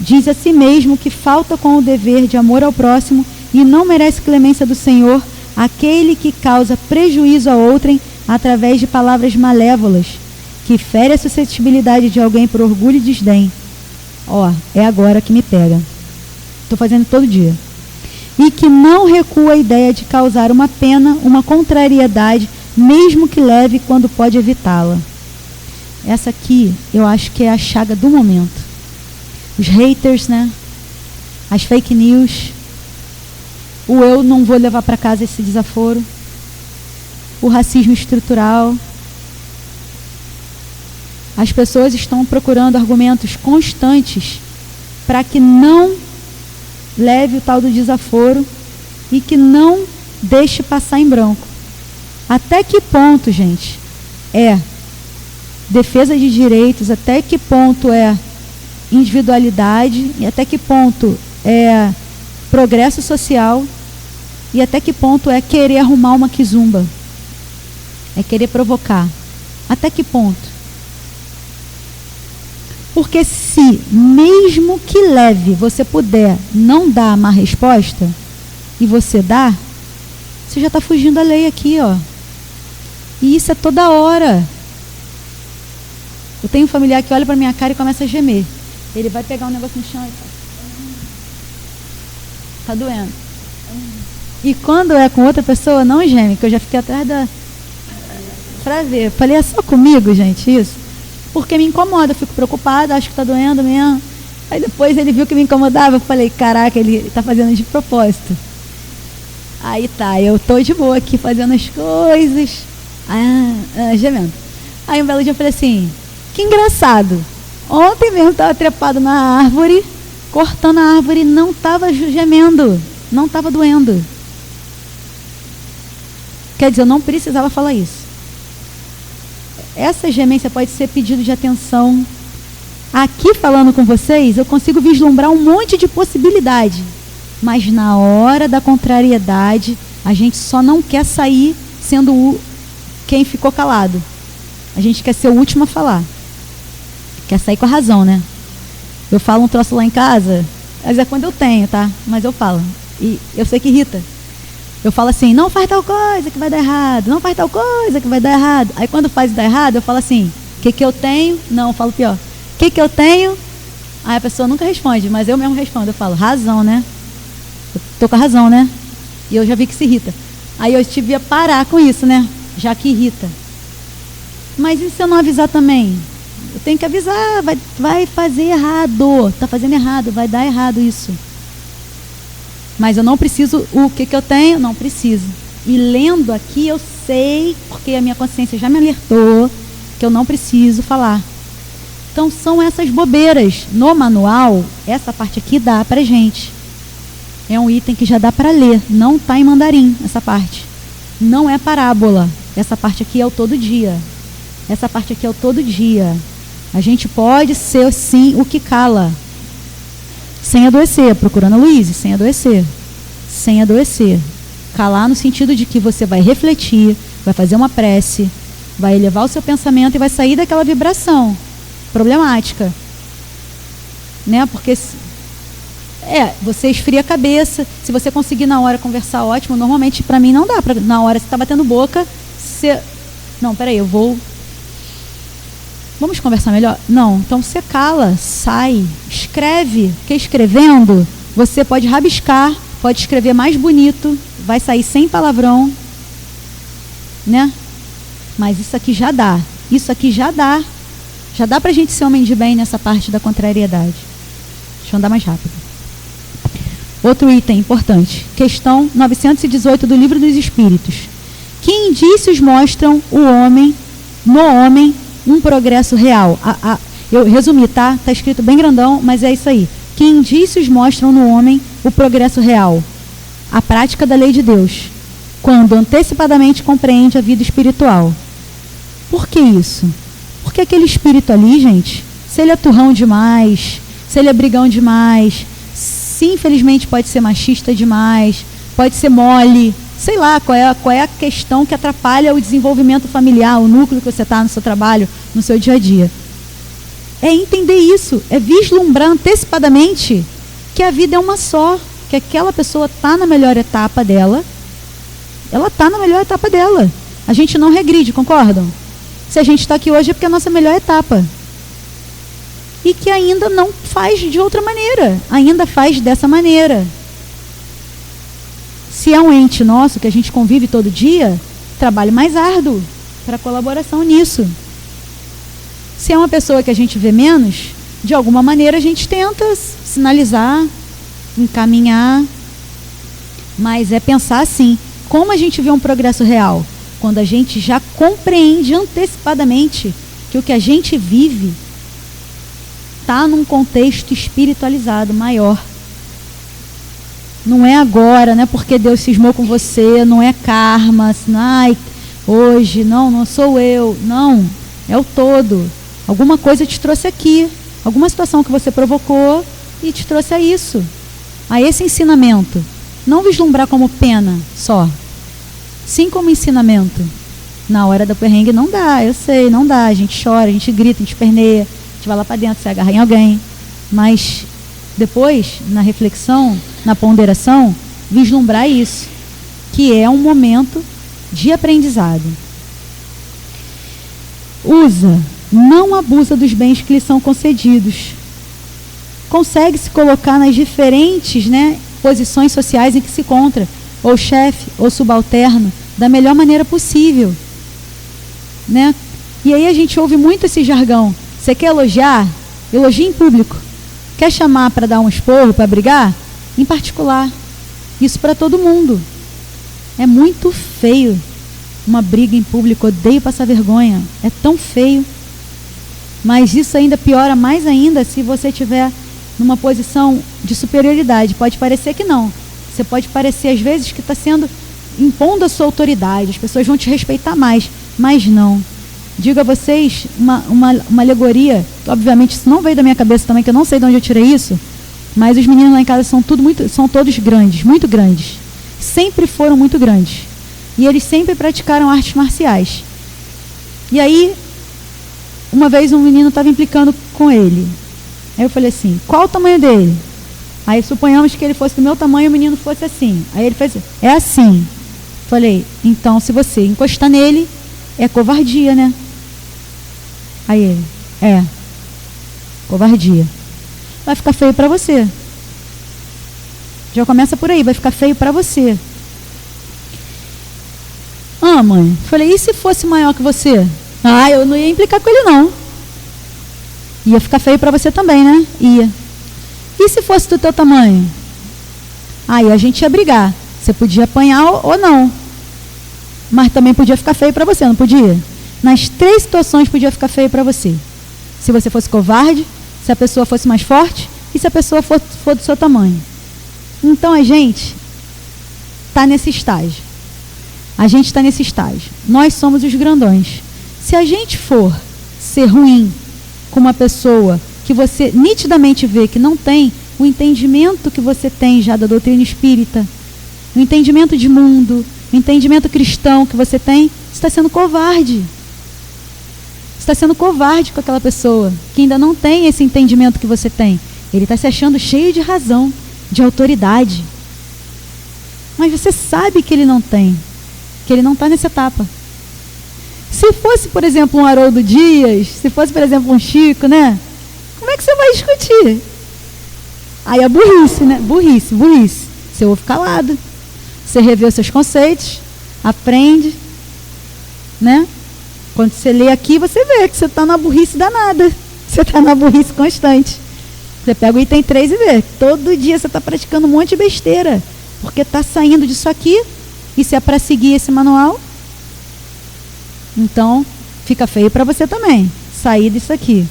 Diz a si mesmo que falta com o dever de amor ao próximo e não merece clemência do Senhor aquele que causa prejuízo a outrem através de palavras malévolas, que fere a suscetibilidade de alguém por orgulho e desdém. É agora que me pega. Estou fazendo todo dia. E que não recua a ideia de causar uma pena, uma contrariedade, mesmo que leve, quando pode evitá-la. Essa aqui, eu acho que é a chaga do momento. Os haters, né? As fake news. O eu não vou levar para casa esse desaforo. O racismo estrutural. As pessoas estão procurando argumentos constantes para que não leve o tal do desaforo e que não deixe passar em branco. Até que ponto, gente, é defesa de direitos? Até que ponto é individualidade? E até que ponto é progresso social? E até que ponto é querer arrumar uma quizumba? É querer provocar? Até que ponto? Porque se, mesmo que leve, você puder não dar uma resposta, e você dá, você já está fugindo da lei aqui, ó. E isso é toda hora. Eu tenho um familiar que olha para minha cara e começa a gemer. Ele vai pegar um negócio no chão e fala: tá doendo. E quando é com outra pessoa, não geme, que eu já fiquei atrás pra ver. Falei, é só comigo, gente, isso? Porque me incomoda, eu fico preocupada, acho que tá doendo mesmo. Aí depois ele viu que me incomodava, eu falei, caraca, ele tá fazendo de propósito. Aí tá, eu tô de boa aqui fazendo as coisas, gemendo. Aí um belo dia eu falei assim, que engraçado, ontem mesmo eu tava trepado na árvore, cortando a árvore, não tava gemendo, não tava doendo. Quer dizer, eu não precisava falar isso. Essa gemência pode ser pedido de atenção. Aqui falando com vocês, eu consigo vislumbrar um monte de possibilidade. Mas na hora da contrariedade, a gente só não quer sair sendo quem ficou calado. A gente quer ser o último a falar. Quer sair com a razão, né? Eu falo um troço lá em casa, mas é quando eu tenho, tá? Mas eu falo. E eu sei que irrita. Eu falo assim, não faz tal coisa que vai dar errado, não faz tal coisa que vai dar errado. Aí quando faz dar errado, eu falo assim, o que eu tenho? Não, eu falo pior. O que eu tenho? Aí a pessoa nunca responde, mas eu mesmo respondo. Eu falo, razão, né? Eu tô com a razão, né? E eu já vi que se irrita. Aí eu tive a parar com isso, né? Já que irrita. Mas e se eu não avisar também? Eu tenho que avisar, vai fazer errado. Tá fazendo errado, vai dar errado isso. Mas eu não preciso, o que eu tenho? Não preciso. E lendo aqui eu sei, porque a minha consciência já me alertou, que eu não preciso falar. Então são essas bobeiras. No manual, essa parte aqui dá pra gente. É um item que já dá para ler. Não está em mandarim, essa parte. Não é parábola. Essa parte aqui é o todo dia. Essa parte aqui é o todo dia. A gente pode ser, sim, o que cala. Sem adoecer, procurando a Luíse, sem adoecer. Sem adoecer. Calar no sentido de que você vai refletir, vai fazer uma prece, vai elevar o seu pensamento e vai sair daquela vibração problemática. Né? Porque você esfria a cabeça. Se você conseguir na hora conversar, ótimo. Normalmente, para mim, não dá. Na hora, você está batendo boca, você... Não, peraí, eu vou... Vamos conversar melhor? Não, então você cala, sai, escreve, porque escrevendo você pode rabiscar, pode escrever mais bonito, vai sair sem palavrão, né? Mas isso aqui já dá pra gente ser homem de bem nessa parte da contrariedade. Deixa eu andar mais rápido. Outro item importante, questão 918 do Livro dos Espíritos. Que indícios mostram no homem, um progresso real? Eu resumi, tá? Está escrito bem grandão, mas é isso aí. Que indícios mostram no homem o progresso real? A prática da lei de Deus, quando antecipadamente compreende a vida espiritual. Por que isso? Porque aquele espírito ali, gente, se ele é turrão demais, se ele é brigão demais, se infelizmente pode ser machista demais, pode ser mole, sei lá qual é a questão que atrapalha o desenvolvimento familiar, o núcleo que você está no seu trabalho, no seu dia a dia. É entender isso, é vislumbrar antecipadamente que a vida é uma só, que aquela pessoa está na melhor etapa dela, ela está na melhor etapa dela. A gente não regride, concordam? Se a gente está aqui hoje é porque é a nossa melhor etapa. E que ainda não faz de outra maneira, ainda faz dessa maneira. Se é um ente nosso que a gente convive todo dia, trabalho mais árduo para colaboração nisso. Se é uma pessoa que a gente vê menos, de alguma maneira a gente tenta sinalizar, encaminhar, mas é pensar assim, como a gente vê um progresso real? Quando a gente já compreende antecipadamente que o que a gente vive está num contexto espiritualizado maior. Não é agora, não é porque Deus cismou com você, não é karma, assim, ai, hoje, não sou eu, não, é o todo. Alguma coisa te trouxe aqui, alguma situação que você provocou e te trouxe a isso, a esse ensinamento. Não vislumbrar como pena só, sim como ensinamento. Na hora da perrengue não dá, eu sei, não dá, a gente chora, a gente grita, a gente esperneia, a gente vai lá para dentro, se agarra em alguém, mas depois, na reflexão, na ponderação, vislumbrar isso, que é um momento de aprendizado. Usa, não abusa dos bens que lhe são concedidos. Consegue se colocar nas diferentes, posições sociais em que se encontra, ou chefe, ou subalterno, da melhor maneira possível. E aí a gente ouve muito esse jargão. Você quer elogiar? Elogie em público. Quer chamar para dar um esporro, para brigar? Em particular. Isso para todo mundo. É muito feio uma briga em público. Odeio passar vergonha. É tão feio. Mas isso ainda piora mais ainda se você estiver numa posição de superioridade. Pode parecer que não. Você pode parecer às vezes que está impondo a sua autoridade. As pessoas vão te respeitar mais. Mas não. Digo a vocês uma alegoria. Obviamente isso não veio da minha cabeça também, que eu não sei de onde eu tirei isso. Mas os meninos lá em casa são todos grandes, muito grandes. Sempre foram muito grandes. E eles sempre praticaram artes marciais. E aí, uma vez um menino estava implicando com ele. Aí eu falei assim, qual o tamanho dele? Aí suponhamos que ele fosse do meu tamanho e o menino fosse assim. Aí ele fez, é assim. Falei, então se você encostar nele, é covardia, né? Aí ele, covardia. Vai ficar feio para você. Já começa por aí, vai ficar feio para você. Ah, mãe, falei, e se fosse maior que você? Ah, eu não ia implicar com ele não. Ia ficar feio para você também, né? Ia. E se fosse do teu tamanho? Aí a gente ia brigar. Você podia apanhar ou não. Mas também podia ficar feio para você, não podia? Nas 3 situações podia ficar feio para você. Se você fosse covarde, se a pessoa fosse mais forte e se a pessoa for do seu tamanho. Então a gente está nesse estágio. A gente está nesse estágio. Nós somos os grandões. Se a gente for ser ruim com uma pessoa que você nitidamente vê que não tem o entendimento que você tem já da doutrina espírita, o entendimento de mundo, o entendimento cristão que você tem, você está sendo covarde. Você está sendo covarde com aquela pessoa que ainda não tem esse entendimento que você tem. Ele está se achando cheio de razão, de autoridade. Mas você sabe que ele não tem, que ele não está nessa etapa. Se fosse, por exemplo, um Haroldo Dias, se fosse, por exemplo, um Chico, como é que você vai discutir? Aí é burrice, Burrice. Você ouve calado. Você revê os seus conceitos, aprende, Quando você lê aqui, você vê que você está na burrice danada. Você está na burrice constante. Você pega o item 3 e vê. Todo dia você está praticando um monte de besteira. Porque está saindo disso aqui. E se é para seguir esse manual, então fica feio para você também. Sair disso aqui.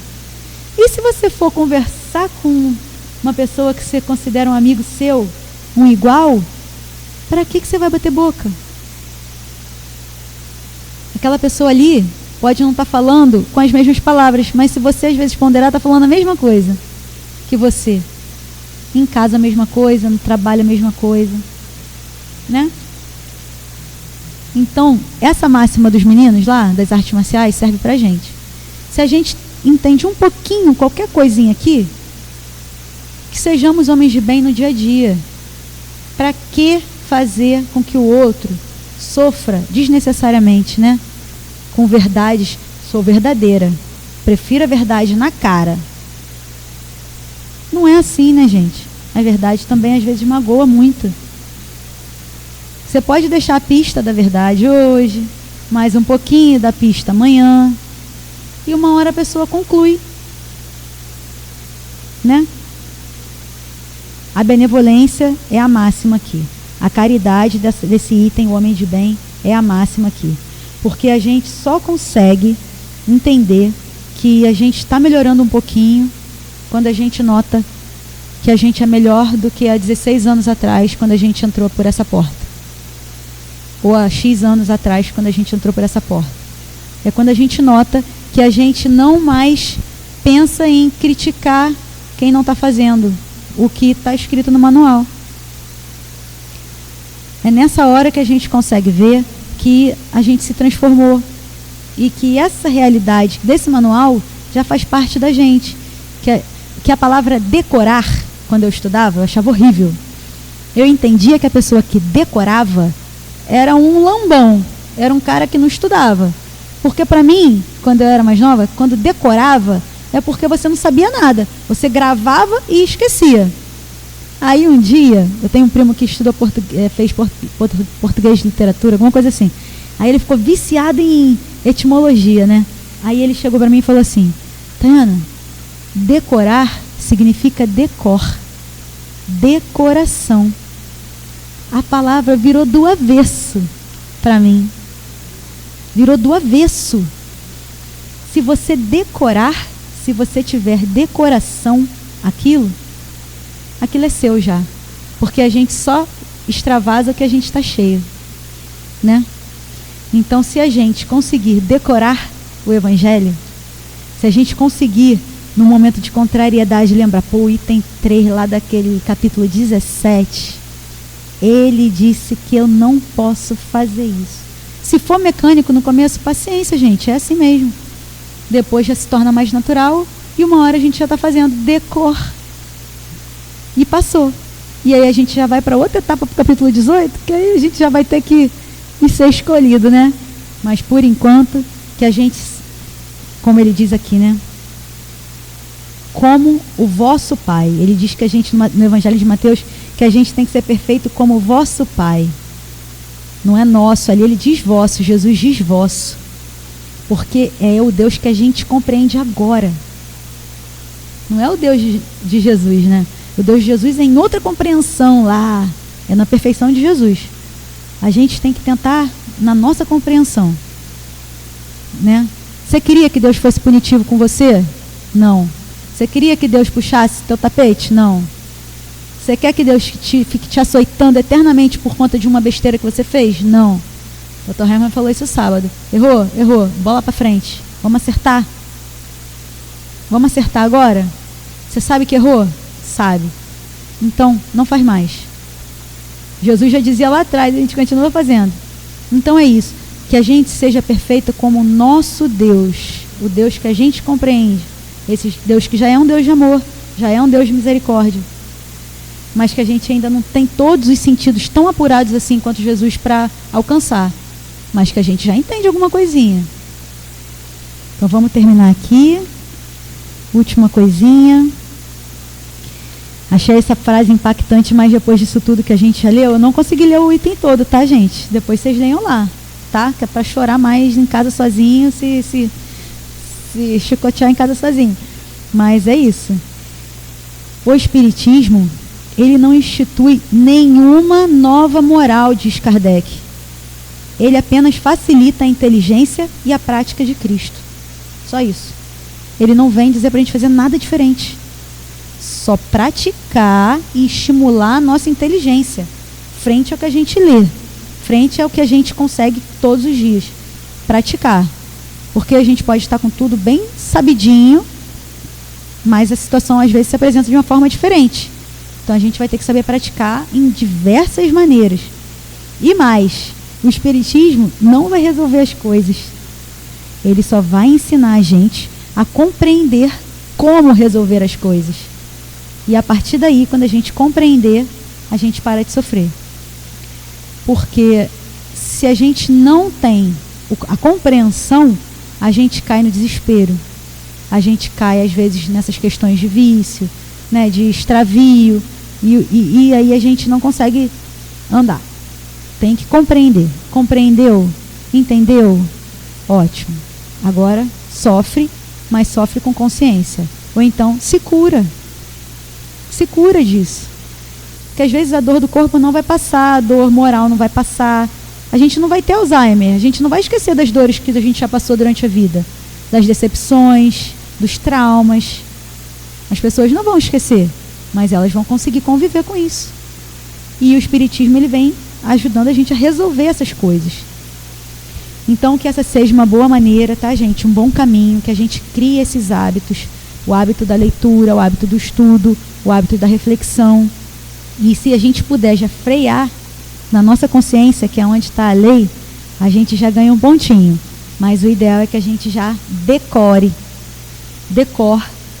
E se você for conversar com uma pessoa que você considera um amigo seu, um igual, para que você vai bater boca? Aquela pessoa ali pode não estar falando com as mesmas palavras, mas se você às vezes ponderar, está falando a mesma coisa que você. Em casa a mesma coisa, no trabalho a mesma coisa, né? Então, essa máxima dos meninos lá, das artes marciais, serve pra gente. Se a gente entende um pouquinho, qualquer coisinha aqui, que sejamos homens de bem no dia a dia. Para que fazer com que o outro sofra desnecessariamente, né? Com verdades, sou verdadeira. Prefiro a verdade na cara. Não é assim, né, gente? A verdade também às vezes magoa muito. Você pode deixar a pista da verdade hoje, mais um pouquinho da pista amanhã, e uma hora a pessoa conclui, né? A benevolência é a máxima aqui. A caridade desse item, o homem de bem, é a máxima aqui. Porque a gente só consegue entender que a gente está melhorando um pouquinho quando a gente nota que a gente é melhor do que há 16 anos atrás, quando a gente entrou por essa porta. Ou há X anos atrás, quando a gente entrou por essa porta. É quando a gente nota que a gente não mais pensa em criticar quem não está fazendo o que está escrito no manual. É nessa hora que a gente consegue ver que a gente se transformou e que essa realidade desse manual já faz parte da gente. Que a palavra decorar, quando eu estudava, eu achava horrível. Eu entendia que a pessoa que decorava era um lambão, era um cara que não estudava. Porque para mim, quando eu era mais nova, quando decorava, é porque você não sabia nada. Você gravava e esquecia. Aí um dia, eu tenho um primo que estudou fez português de literatura, alguma coisa assim. Aí ele ficou viciado em etimologia, né? Aí ele chegou para mim e falou assim: Tayana, decorar significa decor, decoração. A palavra virou do avesso para mim. Virou do avesso. Se você decorar, se você tiver decoração, aquilo é seu já. Porque a gente só extravasa o que a gente está cheio, né? Então, se a gente conseguir decorar o Evangelho, se a gente conseguir, no momento de contrariedade, lembrar, o item 3 lá daquele capítulo 17, ele disse que eu não posso fazer isso. Se for mecânico no começo, paciência, gente, é assim mesmo. Depois já se torna mais natural e uma hora a gente já está fazendo decor. E passou. E aí a gente já vai para outra etapa do capítulo 18, que aí a gente já vai ter que ser escolhido, né? Mas por enquanto, que a gente, como ele diz aqui, né? Como o vosso Pai. Ele diz que a gente, no Evangelho de Mateus, que a gente tem que ser perfeito como o vosso Pai. Não é nosso, ali ele diz vosso, Jesus diz vosso. Porque é o Deus que a gente compreende agora. Não é o Deus de Jesus, né? O Deus de Jesus é em outra compreensão lá. É na perfeição de Jesus. A gente tem que tentar na nossa compreensão, né? Você queria que Deus fosse punitivo com você? Não. Você queria que Deus puxasse teu tapete? Não. Você quer que Deus fique te açoitando eternamente por conta de uma besteira que você fez? Não. O Dr. Herman falou isso sábado. Errou. Bola para frente. Vamos acertar. Vamos acertar agora? Você sabe que errou? Sabe. Então, não faz mais. Jesus já dizia lá atrás, a gente continua fazendo. Então é isso. Que a gente seja perfeito como o nosso Deus. O Deus que a gente compreende. Esse Deus que já é um Deus de amor, já é um Deus de misericórdia. Mas que a gente ainda não tem todos os sentidos tão apurados assim quanto Jesus para alcançar. Mas que a gente já entende alguma coisinha. Então vamos terminar aqui. Última coisinha. Achei essa frase impactante, mas depois disso tudo que a gente já leu, eu não consegui ler o item todo, tá, gente? Depois vocês leiam lá, tá? Que é para chorar mais em casa sozinho, se chicotear em casa sozinho. Mas é isso. O Espiritismo, ele não institui nenhuma nova moral, diz Kardec. Ele apenas facilita a inteligência e a prática de Cristo. Só isso. Ele não vem dizer para a gente fazer nada diferente. Só praticar e estimular a nossa inteligência frente ao que a gente lê, frente ao que a gente consegue todos os dias. Praticar. Porque a gente pode estar com tudo bem sabidinho, mas a situação às vezes se apresenta de uma forma diferente. Então a gente vai ter que saber praticar em diversas maneiras. E mais, o Espiritismo não vai resolver as coisas. Ele só vai ensinar a gente a compreender como resolver as coisas. E a partir daí, quando a gente compreender, a gente para de sofrer. Porque se a gente não tem a compreensão, a gente cai no desespero. A gente cai, às vezes, nessas questões de vício, né, de extravio, e aí a gente não consegue andar. Tem que compreender. Compreendeu? Entendeu? Ótimo. Agora sofre, mas sofre com consciência. Ou então se cura. Se cura disso. Porque às vezes a dor do corpo não vai passar, a dor moral não vai passar. A gente não vai ter Alzheimer, a gente não vai esquecer das dores que a gente já passou durante a vida. Das decepções, dos traumas. As pessoas não vão esquecer, mas elas vão conseguir conviver com isso. E o Espiritismo, ele vem ajudando a gente a resolver essas coisas. Então, que essa seja uma boa maneira, tá, gente? Um bom caminho, que a gente crie esses hábitos. O hábito da leitura, o hábito do estudo, o hábito da reflexão. E se a gente puder já frear na nossa consciência, que é onde está a lei, a gente já ganha um pontinho. Mas o ideal é que a gente já decore,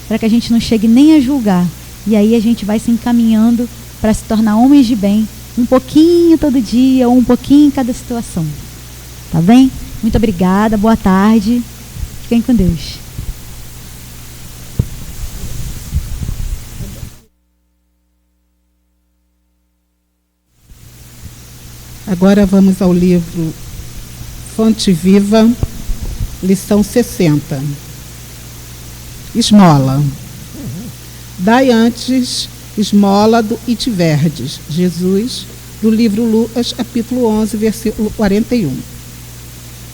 para que a gente não chegue nem a julgar. E aí a gente vai se encaminhando para se tornar homens de bem, um pouquinho todo dia, ou um pouquinho em cada situação. Tá bem? Muito obrigada, boa tarde. Fiquem com Deus. Agora vamos ao livro Fonte Viva, lição 60. Esmola. Dai antes esmola do Itiverdes, Jesus, do livro Lucas, capítulo 11, versículo 41.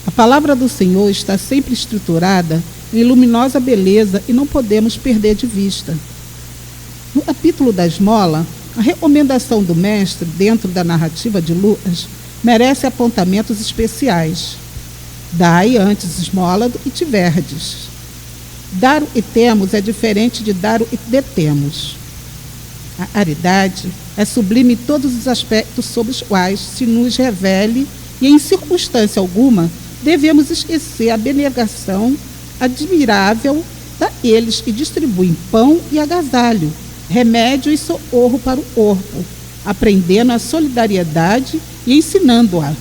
A palavra do Senhor está sempre estruturada em luminosa beleza e não podemos perder de vista. No capítulo da esmola, a recomendação do mestre, dentro da narrativa de Lucas, merece apontamentos especiais. Dai antes esmola do Itiverdes. Dar o que temos é diferente de dar o que detemos. A caridade é sublime em todos os aspectos sobre os quais se nos revele e, em circunstância alguma, devemos esquecer a abnegação admirável daqueles que distribuem pão e agasalho, remédio e socorro para o corpo, aprendendo a solidariedade e ensinando-a.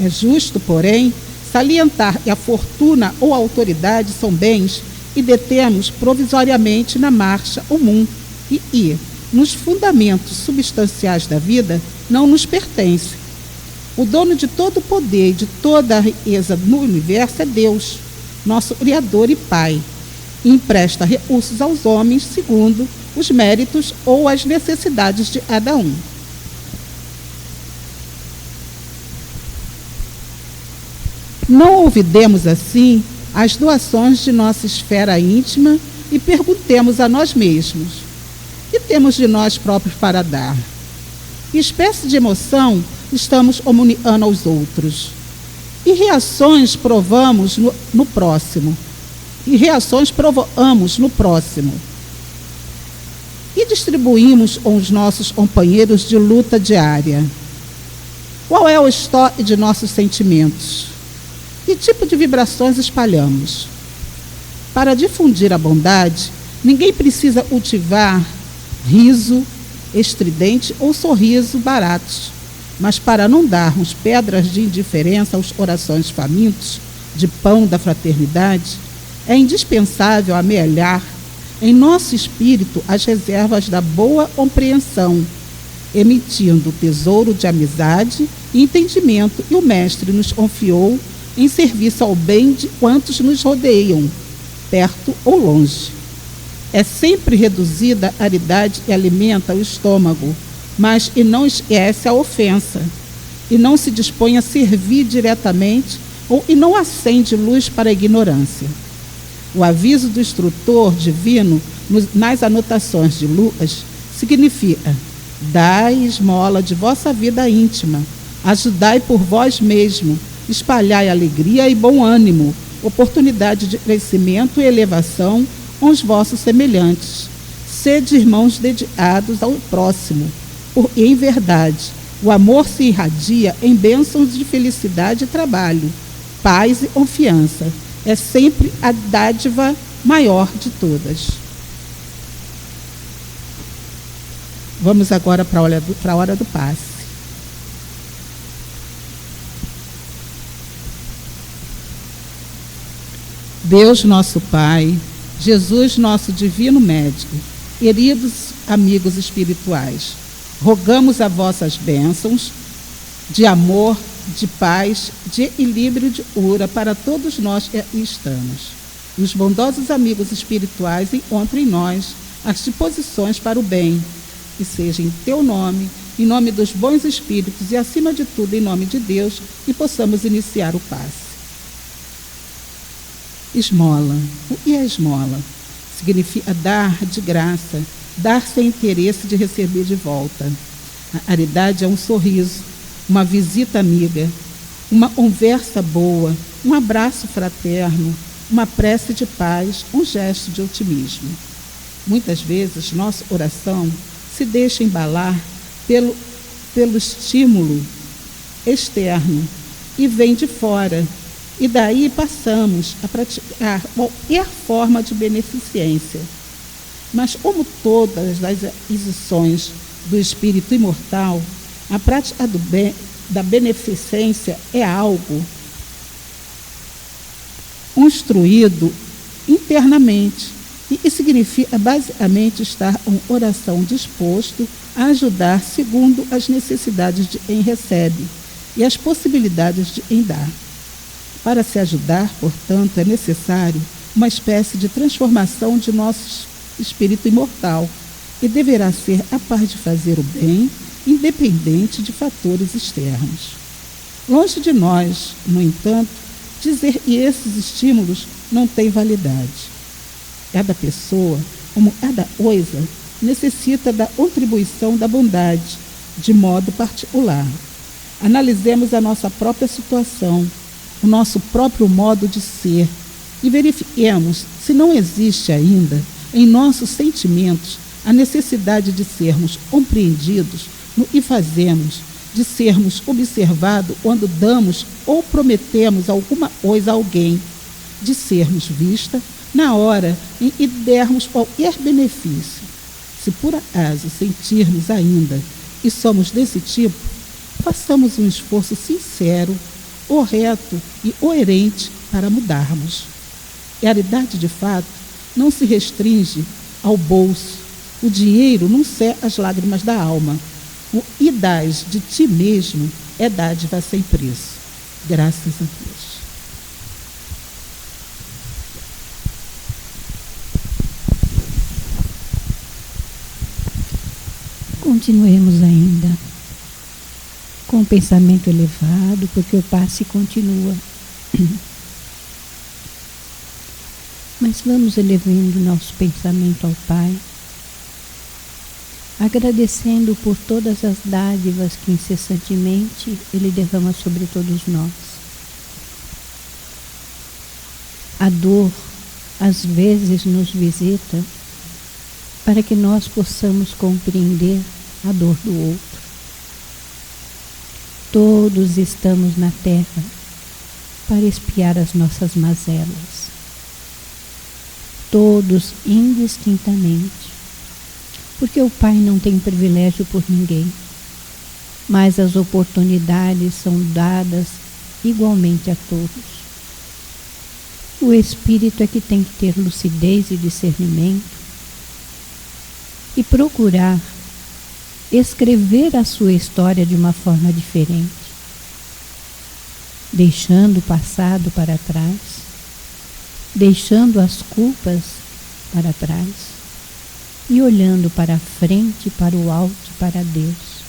É justo, porém, salientar que a fortuna ou a autoridade são bens e detemos provisoriamente na marcha comum e, nos fundamentos substanciais da vida, não nos pertence. O dono de todo o poder e de toda a riqueza no universo é Deus, nosso Criador e Pai, e empresta recursos aos homens segundo os méritos ou as necessidades de cada um. Não olvidemos, assim, as doações de nossa esfera íntima e perguntemos a nós mesmos: o que temos de nós próprios para dar? Que espécie de emoção estamos comunicando aos outros? E reações provamos no próximo? E reações provocamos no próximo? E distribuímos com os nossos companheiros de luta diária? Qual é o estoque de nossos sentimentos? Que tipo de vibrações espalhamos? Para difundir a bondade, ninguém precisa cultivar riso estridente ou sorriso baratos. Mas para não darmos pedras de indiferença aos corações famintos de pão da fraternidade, é indispensável amealhar em nosso espírito as reservas da boa compreensão, emitindo o tesouro de amizade e entendimento que o Mestre nos confiou em serviço ao bem de quantos nos rodeiam, perto ou longe. É sempre reduzida a caridade que alimenta o estômago, mas e não esquece a ofensa, e não se dispõe a servir diretamente ou e não acende luz para a ignorância. O aviso do instrutor divino nas anotações de Lucas significa: dai esmola de vossa vida íntima, ajudai por vós mesmo, espalhai alegria e bom ânimo, oportunidade de crescimento e elevação com os vossos semelhantes. Sede irmãos dedicados ao próximo, e em verdade, o amor se irradia em bênçãos de felicidade e trabalho, paz e confiança. É sempre a dádiva maior de todas. Vamos agora para a hora do passe. Deus nosso Pai, Jesus nosso divino médico, queridos amigos espirituais, rogamos a vossas bênçãos de amor, de paz, de equilíbrio, de cura para todos nós que aqui estamos. Os bondosos amigos espirituais encontrem em nós as disposições para o bem, que seja em teu nome, em nome dos bons espíritos e, acima de tudo, em nome de Deus, que possamos iniciar o passe. Esmola. O que é esmola? Significa dar de graça, dar sem interesse de receber de volta. A caridade é um sorriso, uma visita amiga, uma conversa boa, um abraço fraterno, uma prece de paz, um gesto de otimismo. Muitas vezes, nossa oração se deixa embalar pelo estímulo externo e vem de fora, e daí passamos a praticar qualquer forma de beneficência. Mas como todas as aquisições do espírito imortal, a prática da beneficência é algo construído internamente e significa basicamente estar com oração disposto a ajudar segundo as necessidades de quem recebe e as possibilidades de quem dá. Para se ajudar, portanto, é necessário uma espécie de transformação de nosso espírito imortal e deverá ser capaz de fazer o bem, independente de fatores externos. Longe de nós, no entanto, dizer que esses estímulos não têm validade. Cada pessoa, como cada coisa, necessita da contribuição da bondade, de modo particular. Analisemos a nossa própria situação, o nosso próprio modo de ser e verifiquemos se não existe ainda em nossos sentimentos a necessidade de sermos compreendidos no que fazemos, de sermos observados quando damos ou prometemos alguma coisa a alguém, de sermos vistas na hora em que dermos qualquer benefício. Se por acaso sentirmos ainda que somos desse tipo, façamos um esforço sincero, correto e coerente para mudarmos. Caridade, de fato, não se restringe ao bolso. O dinheiro não seca as lágrimas da alma. O que dás de ti mesmo é dádiva sem preço. Graças a Deus. Continuemos ainda com o pensamento elevado, porque o passe continua. Mas vamos elevando nosso pensamento ao Pai, agradecendo por todas as dádivas que incessantemente Ele derrama sobre todos nós. A dor, às vezes, nos visita para que nós possamos compreender a dor do outro. Todos estamos na terra para expiar as nossas mazelas. Todos indistintamente. Porque o Pai não tem privilégio por ninguém, mas as oportunidades são dadas igualmente a todos. O Espírito é que tem que ter lucidez e discernimento e procurar escrever a sua história de uma forma diferente, deixando o passado para trás, deixando as culpas para trás e olhando para a frente, para o alto, para Deus.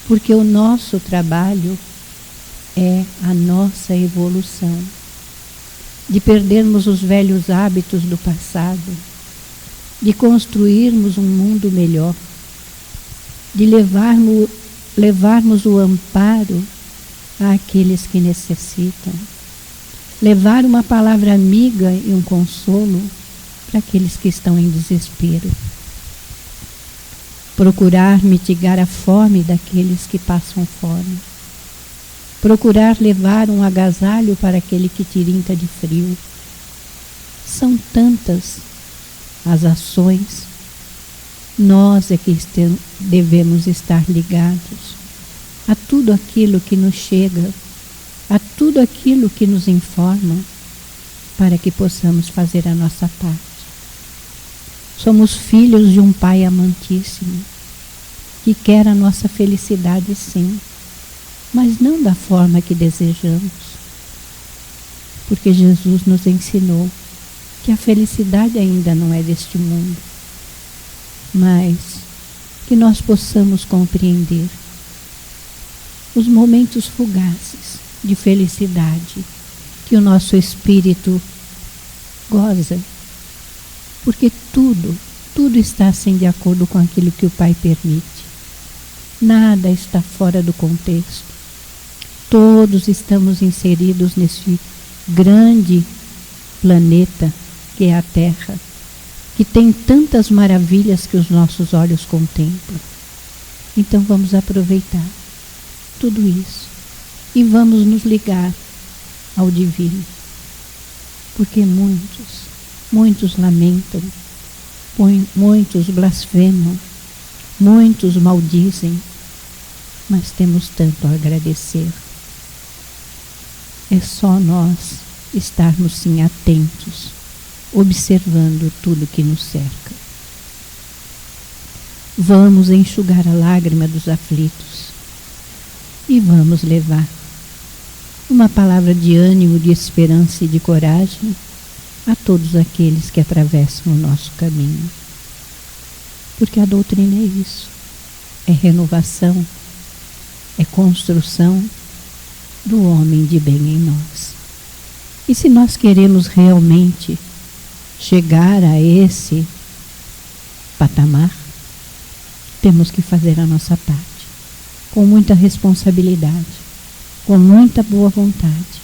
Porque o nosso trabalho é a nossa evolução, de perdermos os velhos hábitos do passado, de construirmos um mundo melhor, de levarmos o amparo àqueles que necessitam, levar uma palavra amiga e um consolo para aqueles que estão em desespero. Procurar mitigar a fome daqueles que passam fome. Procurar levar um agasalho para aquele que tirinta de frio. São tantas as ações. Nós é que devemos estar ligados a tudo aquilo que nos chega, a tudo aquilo que nos informa, para que possamos fazer a nossa parte. Somos filhos de um Pai amantíssimo, que quer a nossa felicidade, sim, mas não da forma que desejamos. Porque Jesus nos ensinou que a felicidade ainda não é deste mundo, mas que nós possamos compreender os momentos fugazes de felicidade que o nosso espírito goza, porque tudo está assim de acordo com aquilo que o Pai permite. Nada está fora do contexto. Todos estamos inseridos nesse grande planeta que é a Terra, que tem tantas maravilhas que os nossos olhos contemplam. Então vamos aproveitar tudo isso e vamos nos ligar ao divino, porque muitos lamentam, muitos blasfemam, muitos maldizem, mas temos tanto a agradecer. É só nós estarmos sim atentos, observando tudo que nos cerca. Vamos enxugar a lágrima dos aflitos e vamos levar uma palavra de ânimo, de esperança e de coragem a todos aqueles que atravessam o nosso caminho. Porque a doutrina é isso, é renovação, é construção do homem de bem em nós. E se nós queremos realmente chegar a esse patamar, temos que fazer a nossa parte, com muita responsabilidade, com muita boa vontade,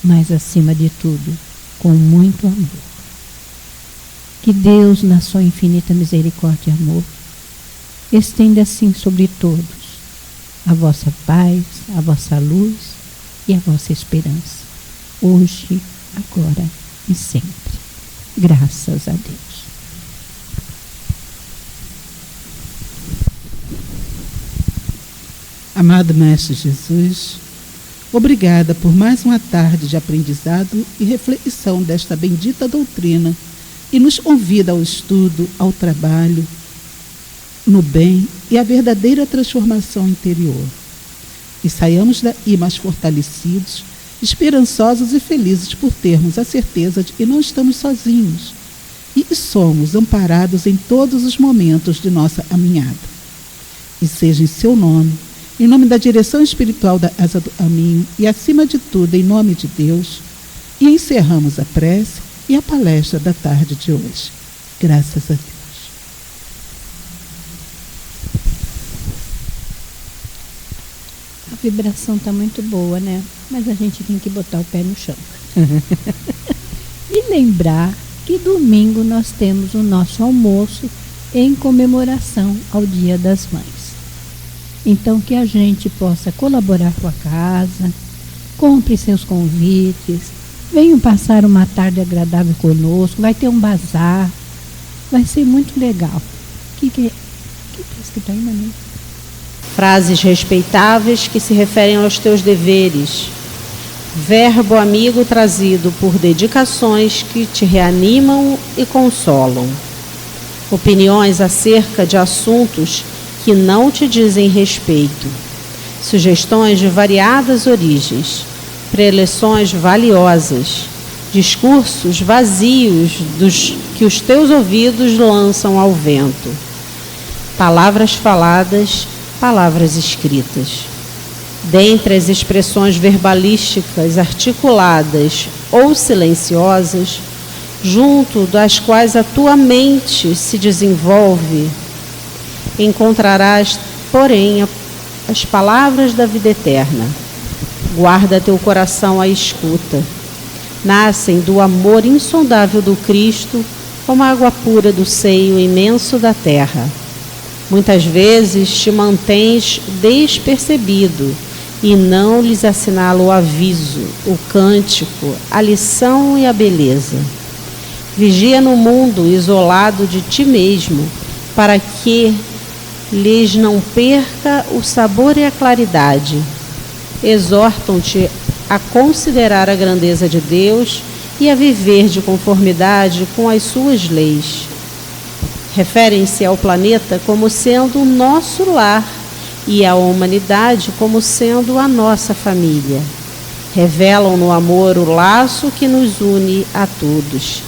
mas acima de tudo, com muito amor. Que Deus, na sua infinita misericórdia e amor, estenda assim sobre todos a vossa paz, a vossa luz e a vossa esperança, hoje, agora e sempre. Graças a Deus. Amado Mestre Jesus, obrigada por mais uma tarde de aprendizado e reflexão desta bendita doutrina e nos convida ao estudo, ao trabalho, no bem e à verdadeira transformação interior. E saiamos daí mais fortalecidos, esperançosos e felizes por termos a certeza de que não estamos sozinhos e que somos amparados em todos os momentos de nossa caminhada. E seja em seu nome, em nome da direção espiritual da Asa do Caminho e, acima de tudo, em nome de Deus, e encerramos a prece e a palestra da tarde de hoje. Graças a Deus. A vibração está muito boa, né? Mas a gente tem que botar o pé no chão. E lembrar que domingo nós temos o nosso almoço em comemoração ao Dia das Mães. Então, que a gente possa colaborar com a casa, compre seus convites, venham passar uma tarde agradável conosco, vai ter um bazar, vai ser muito legal. Que está aí, Manu? Frases respeitáveis que se referem aos teus deveres. Verbo amigo trazido por dedicações que te reanimam e consolam. Opiniões acerca de assuntos que não te dizem respeito. Sugestões de variadas origens. Preleções valiosas. Discursos vazios que os teus ouvidos lançam ao vento. Palavras faladas, palavras escritas. Dentre as expressões verbalísticas articuladas ou silenciosas, junto das quais a tua mente se desenvolve, encontrarás, porém, as palavras da vida eterna. Guarda teu coração à escuta. nascem do amor insondável do Cristo, como a água pura do seio imenso da terra. Muitas vezes te mantens despercebido e não lhes assinala o aviso, o cântico, a lição e a beleza. Vigia no mundo isolado de ti mesmo, para que lhes não perca o sabor e a claridade. Exortam-te a considerar a grandeza de Deus e a viver de conformidade com as suas leis. Referem-se ao planeta como sendo o nosso lar e à humanidade como sendo a nossa família. Revelam no amor o laço que nos une a todos.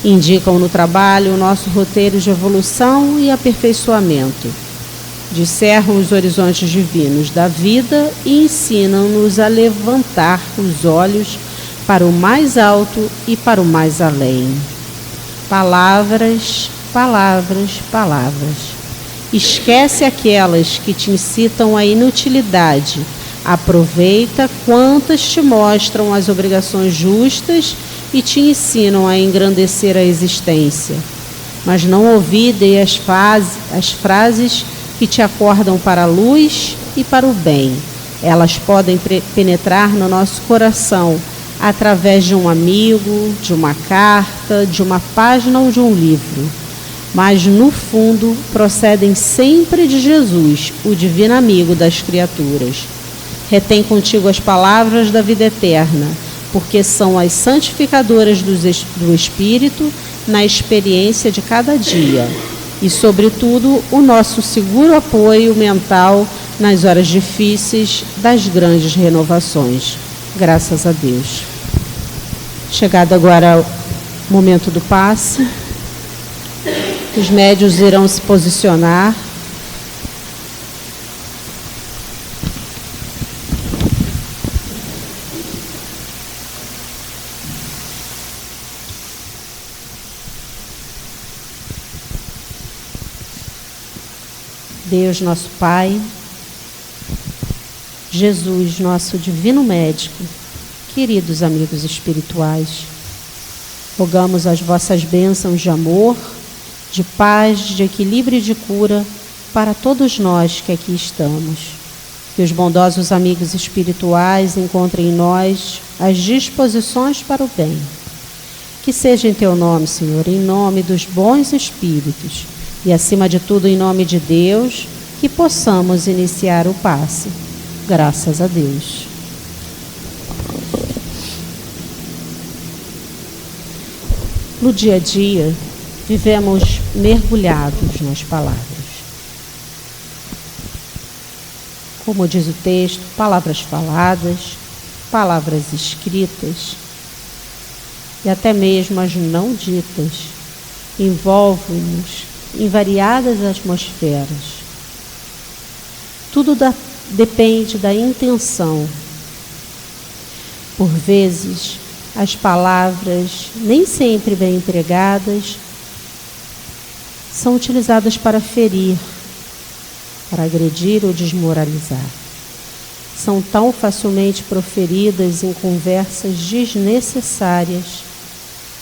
Indicam no trabalho o nosso roteiro de evolução e aperfeiçoamento. Discerram os horizontes divinos da vida e ensinam-nos a levantar os olhos para o mais alto e para o mais além. Palavras, palavras, palavras. Esquece aquelas que te incitam à inutilidade. Aproveita quantas te mostram as obrigações justas e te ensinam a engrandecer a existência. Mas não olvide as frases que te acordam para a luz e para o bem. Elas podem penetrar no nosso coração através de um amigo, de uma carta, de uma página ou de um livro. Mas, no fundo, procedem sempre de Jesus, o divino amigo das criaturas. Retém contigo as palavras da vida eterna, porque são as santificadoras do Espírito na experiência de cada dia. E, sobretudo, o nosso seguro apoio mental nas horas difíceis das grandes renovações. Graças a Deus. Chegado agora o momento do passe, os médiuns irão se posicionar. Deus, nosso Pai, Jesus, nosso divino médico, queridos amigos espirituais, rogamos as vossas bênçãos de amor, de paz, de equilíbrio e de cura para todos nós que aqui estamos. Que os bondosos amigos espirituais encontrem em nós as disposições para o bem. Que seja em teu nome, Senhor, em nome dos bons espíritos e, acima de tudo, em nome de Deus, que possamos iniciar o passe. Graças a Deus. No dia a dia, vivemos mergulhados nas palavras. Como diz o texto, palavras faladas, palavras escritas e até mesmo as não ditas envolvem-nos em variadas atmosferas. Tudo depende da intenção. Por vezes, as palavras, nem sempre bem empregadas, são utilizadas para ferir, para agredir ou desmoralizar. São tão facilmente proferidas em conversas desnecessárias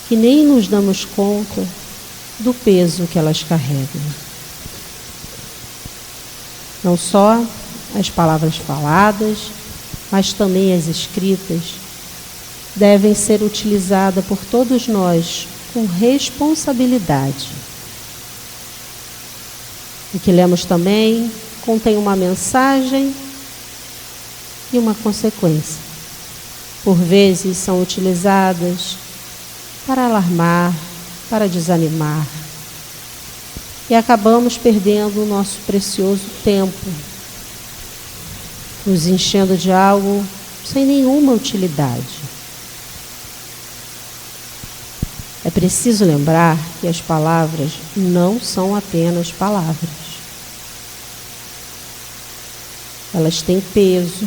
que nem nos damos conta do peso que elas carregam. Não só as palavras faladas, mas também as escritas, devem ser utilizadas por todos nós com responsabilidade. O que lemos também contém uma mensagem e uma consequência. Por vezes são utilizadas para alarmar, para desanimar. E acabamos perdendo o nosso precioso tempo, nos enchendo de algo sem nenhuma utilidade. É preciso lembrar que as palavras não são apenas palavras. Elas têm peso,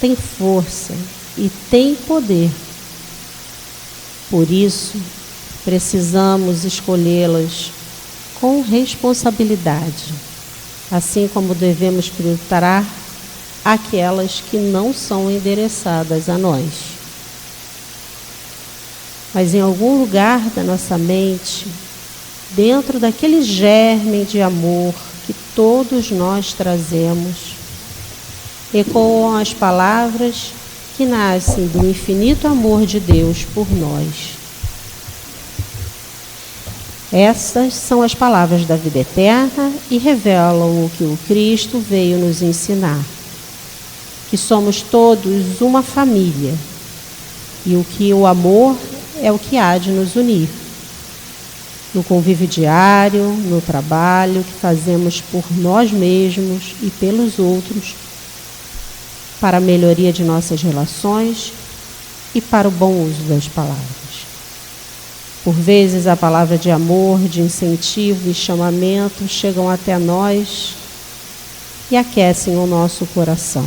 têm força e têm poder. Por isso, precisamos escolhê-las com responsabilidade, assim como devemos filtrar aquelas que não são endereçadas a nós. Mas em algum lugar da nossa mente, dentro daquele germe de amor que todos nós trazemos, ecoam as palavras que nascem do infinito amor de Deus por nós. Essas são as palavras da vida eterna e revelam o que o Cristo veio nos ensinar, que somos todos uma família e que o amor é o que há de nos unir. No convívio diário, no trabalho que fazemos por nós mesmos e pelos outros, para a melhoria de nossas relações e para o bom uso das palavras. Por vezes a palavra de amor, de incentivo e chamamento chegam até nós e aquecem o nosso coração.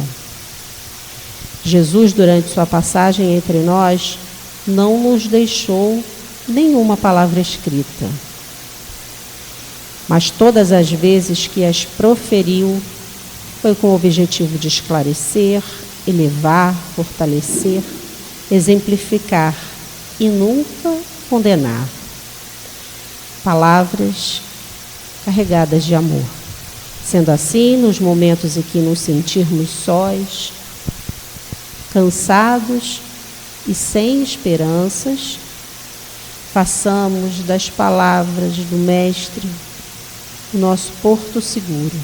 Jesus, durante sua passagem entre nós, não nos deixou nenhuma palavra escrita. Mas todas as vezes que as proferiu, foi com o objetivo de esclarecer, elevar, fortalecer, exemplificar e nunca condenar. Palavras carregadas de amor. Sendo assim, nos momentos em que nos sentirmos sós, cansados e sem esperanças, façamos das palavras do Mestre o nosso porto seguro.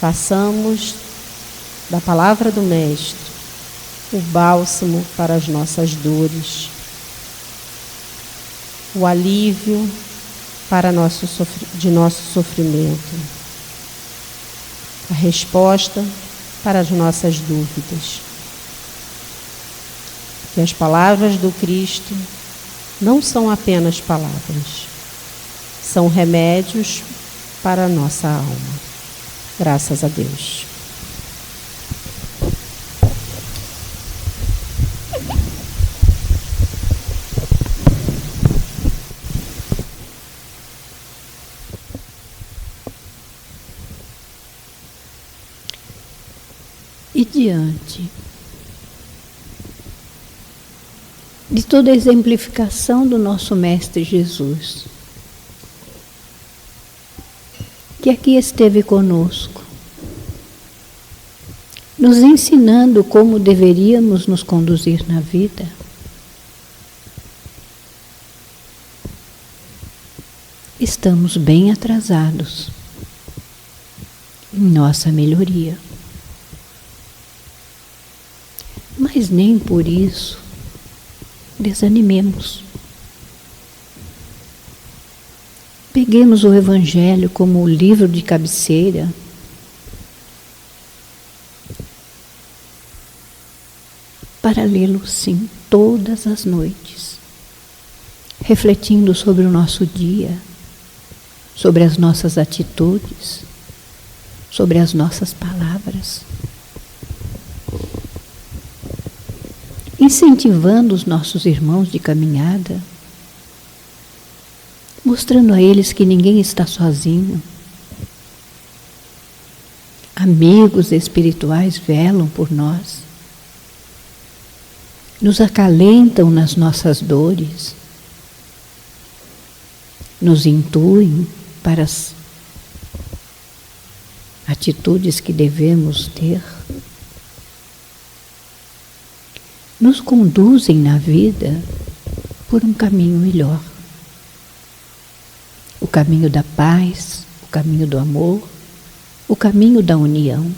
Façamos da palavra do Mestre o bálsamo para as nossas dores, o alívio para de nosso sofrimento, a resposta para as nossas dúvidas. Que as palavras do Cristo não são apenas palavras, são remédios para a nossa alma. Graças a Deus. E diante de toda a exemplificação do nosso Mestre Jesus, que aqui esteve conosco, nos ensinando como deveríamos nos conduzir na vida, estamos bem atrasados em nossa melhoria. Mas nem por isso desanimemos. Peguemos o Evangelho como o livro de cabeceira para lê-lo, sim, todas as noites, refletindo sobre o nosso dia, sobre as nossas atitudes, sobre as nossas palavras, incentivando os nossos irmãos de caminhada, mostrando a eles que ninguém está sozinho. Amigos espirituais velam por nós, nos acalentam nas nossas dores, nos intuem para as atitudes que devemos ter, nos conduzem na vida por um caminho melhor. O caminho da paz, o caminho do amor, o caminho da união.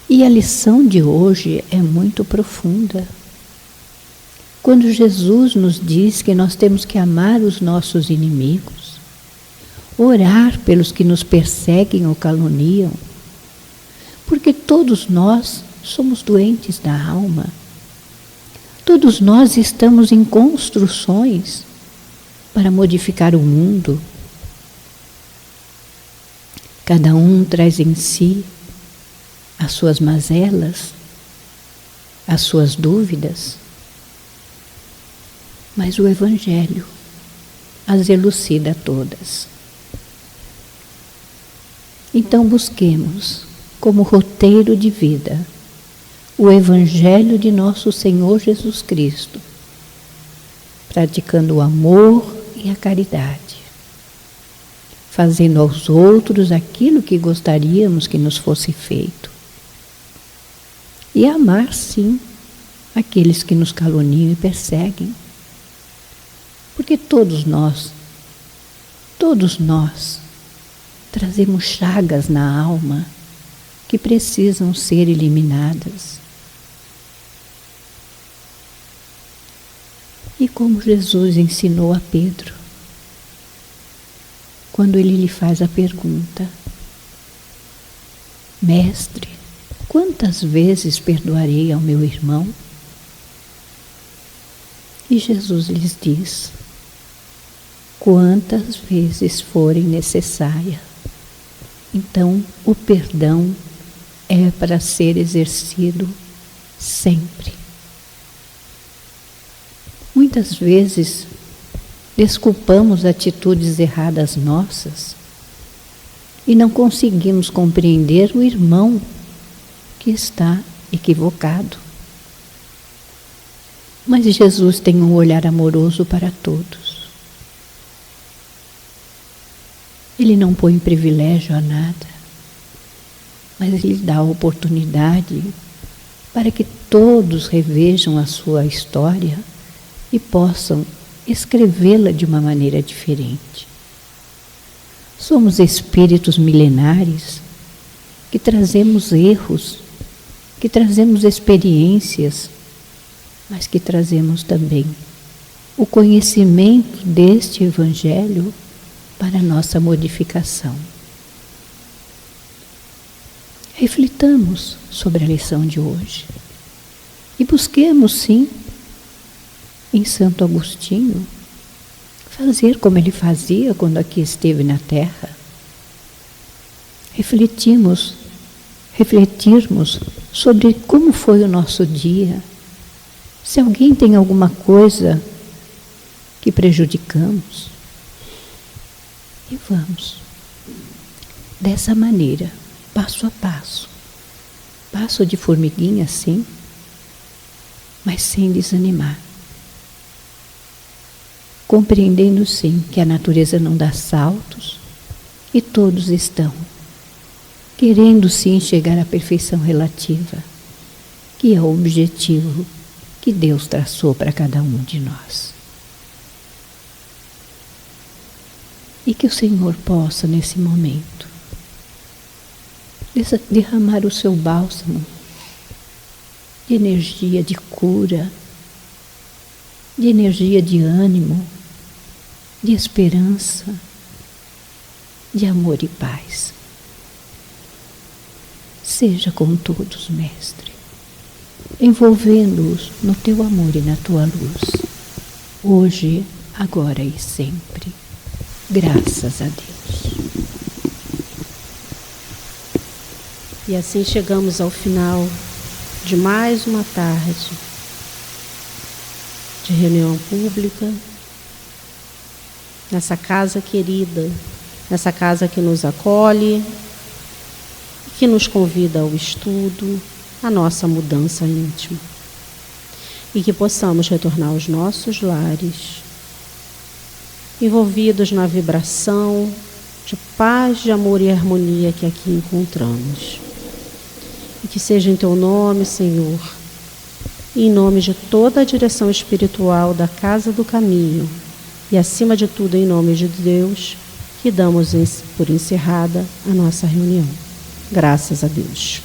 E a lição de hoje é muito profunda. Quando Jesus nos diz que nós temos que amar os nossos inimigos, orar pelos que nos perseguem ou caluniam, porque todos nós somos doentes da alma. Todos nós estamos em construções para modificar o mundo. Cada um traz em si as suas mazelas, as suas dúvidas, mas o Evangelho as elucida todas. Então busquemos, como roteiro de vida, o Evangelho de nosso Senhor Jesus Cristo, praticando o amor e a caridade, fazendo aos outros aquilo que gostaríamos que nos fosse feito, e amar, sim, aqueles que nos caluniam e perseguem, porque todos nós trazemos chagas na alma que precisam ser eliminadas. E como Jesus ensinou a Pedro, quando ele lhe faz a pergunta: Mestre, quantas vezes perdoarei ao meu irmão? E Jesus lhes diz: quantas vezes forem necessárias. Então, o perdão é para ser exercido sempre. Muitas vezes, desculpamos atitudes erradas nossas e não conseguimos compreender o irmão que está equivocado. Mas Jesus tem um olhar amoroso para todos. Ele não põe privilégio a nada, mas Ele dá a oportunidade para que todos revejam a sua história e possam escrevê-la de uma maneira diferente. Somos espíritos milenares que trazemos erros, que trazemos experiências, mas que trazemos também o conhecimento deste Evangelho para a nossa modificação. Reflitamos sobre a lição de hoje e busquemos, sim, em Santo Agostinho, fazer como ele fazia quando aqui esteve na Terra. Refletirmos sobre como foi o nosso dia. Se alguém tem alguma coisa que prejudicamos, e vamos, dessa maneira, passo a passo, passo de formiguinha, sim, mas sem desanimar. Compreendendo, sim, que a natureza não dá saltos e todos estão querendo, sim, chegar à perfeição relativa, que é o objetivo que Deus traçou para cada um de nós. E que o Senhor possa, nesse momento, derramar o seu bálsamo de energia de cura, de energia de ânimo, de esperança, de amor e paz. Seja com todos, Mestre, envolvendo-os no teu amor e na tua luz, hoje, agora e sempre. Graças a Deus. E assim chegamos ao final de mais uma tarde de reunião pública, nessa casa querida, nessa casa que nos acolhe, que nos convida ao estudo, à nossa mudança íntima. E que possamos retornar aos nossos lares, envolvidos na vibração de paz, de amor e harmonia que aqui encontramos. E que seja em teu nome, Senhor, e em nome de toda a direção espiritual da Casa do Caminho, e acima de tudo em nome de Deus, que damos por encerrada a nossa reunião. Graças a Deus.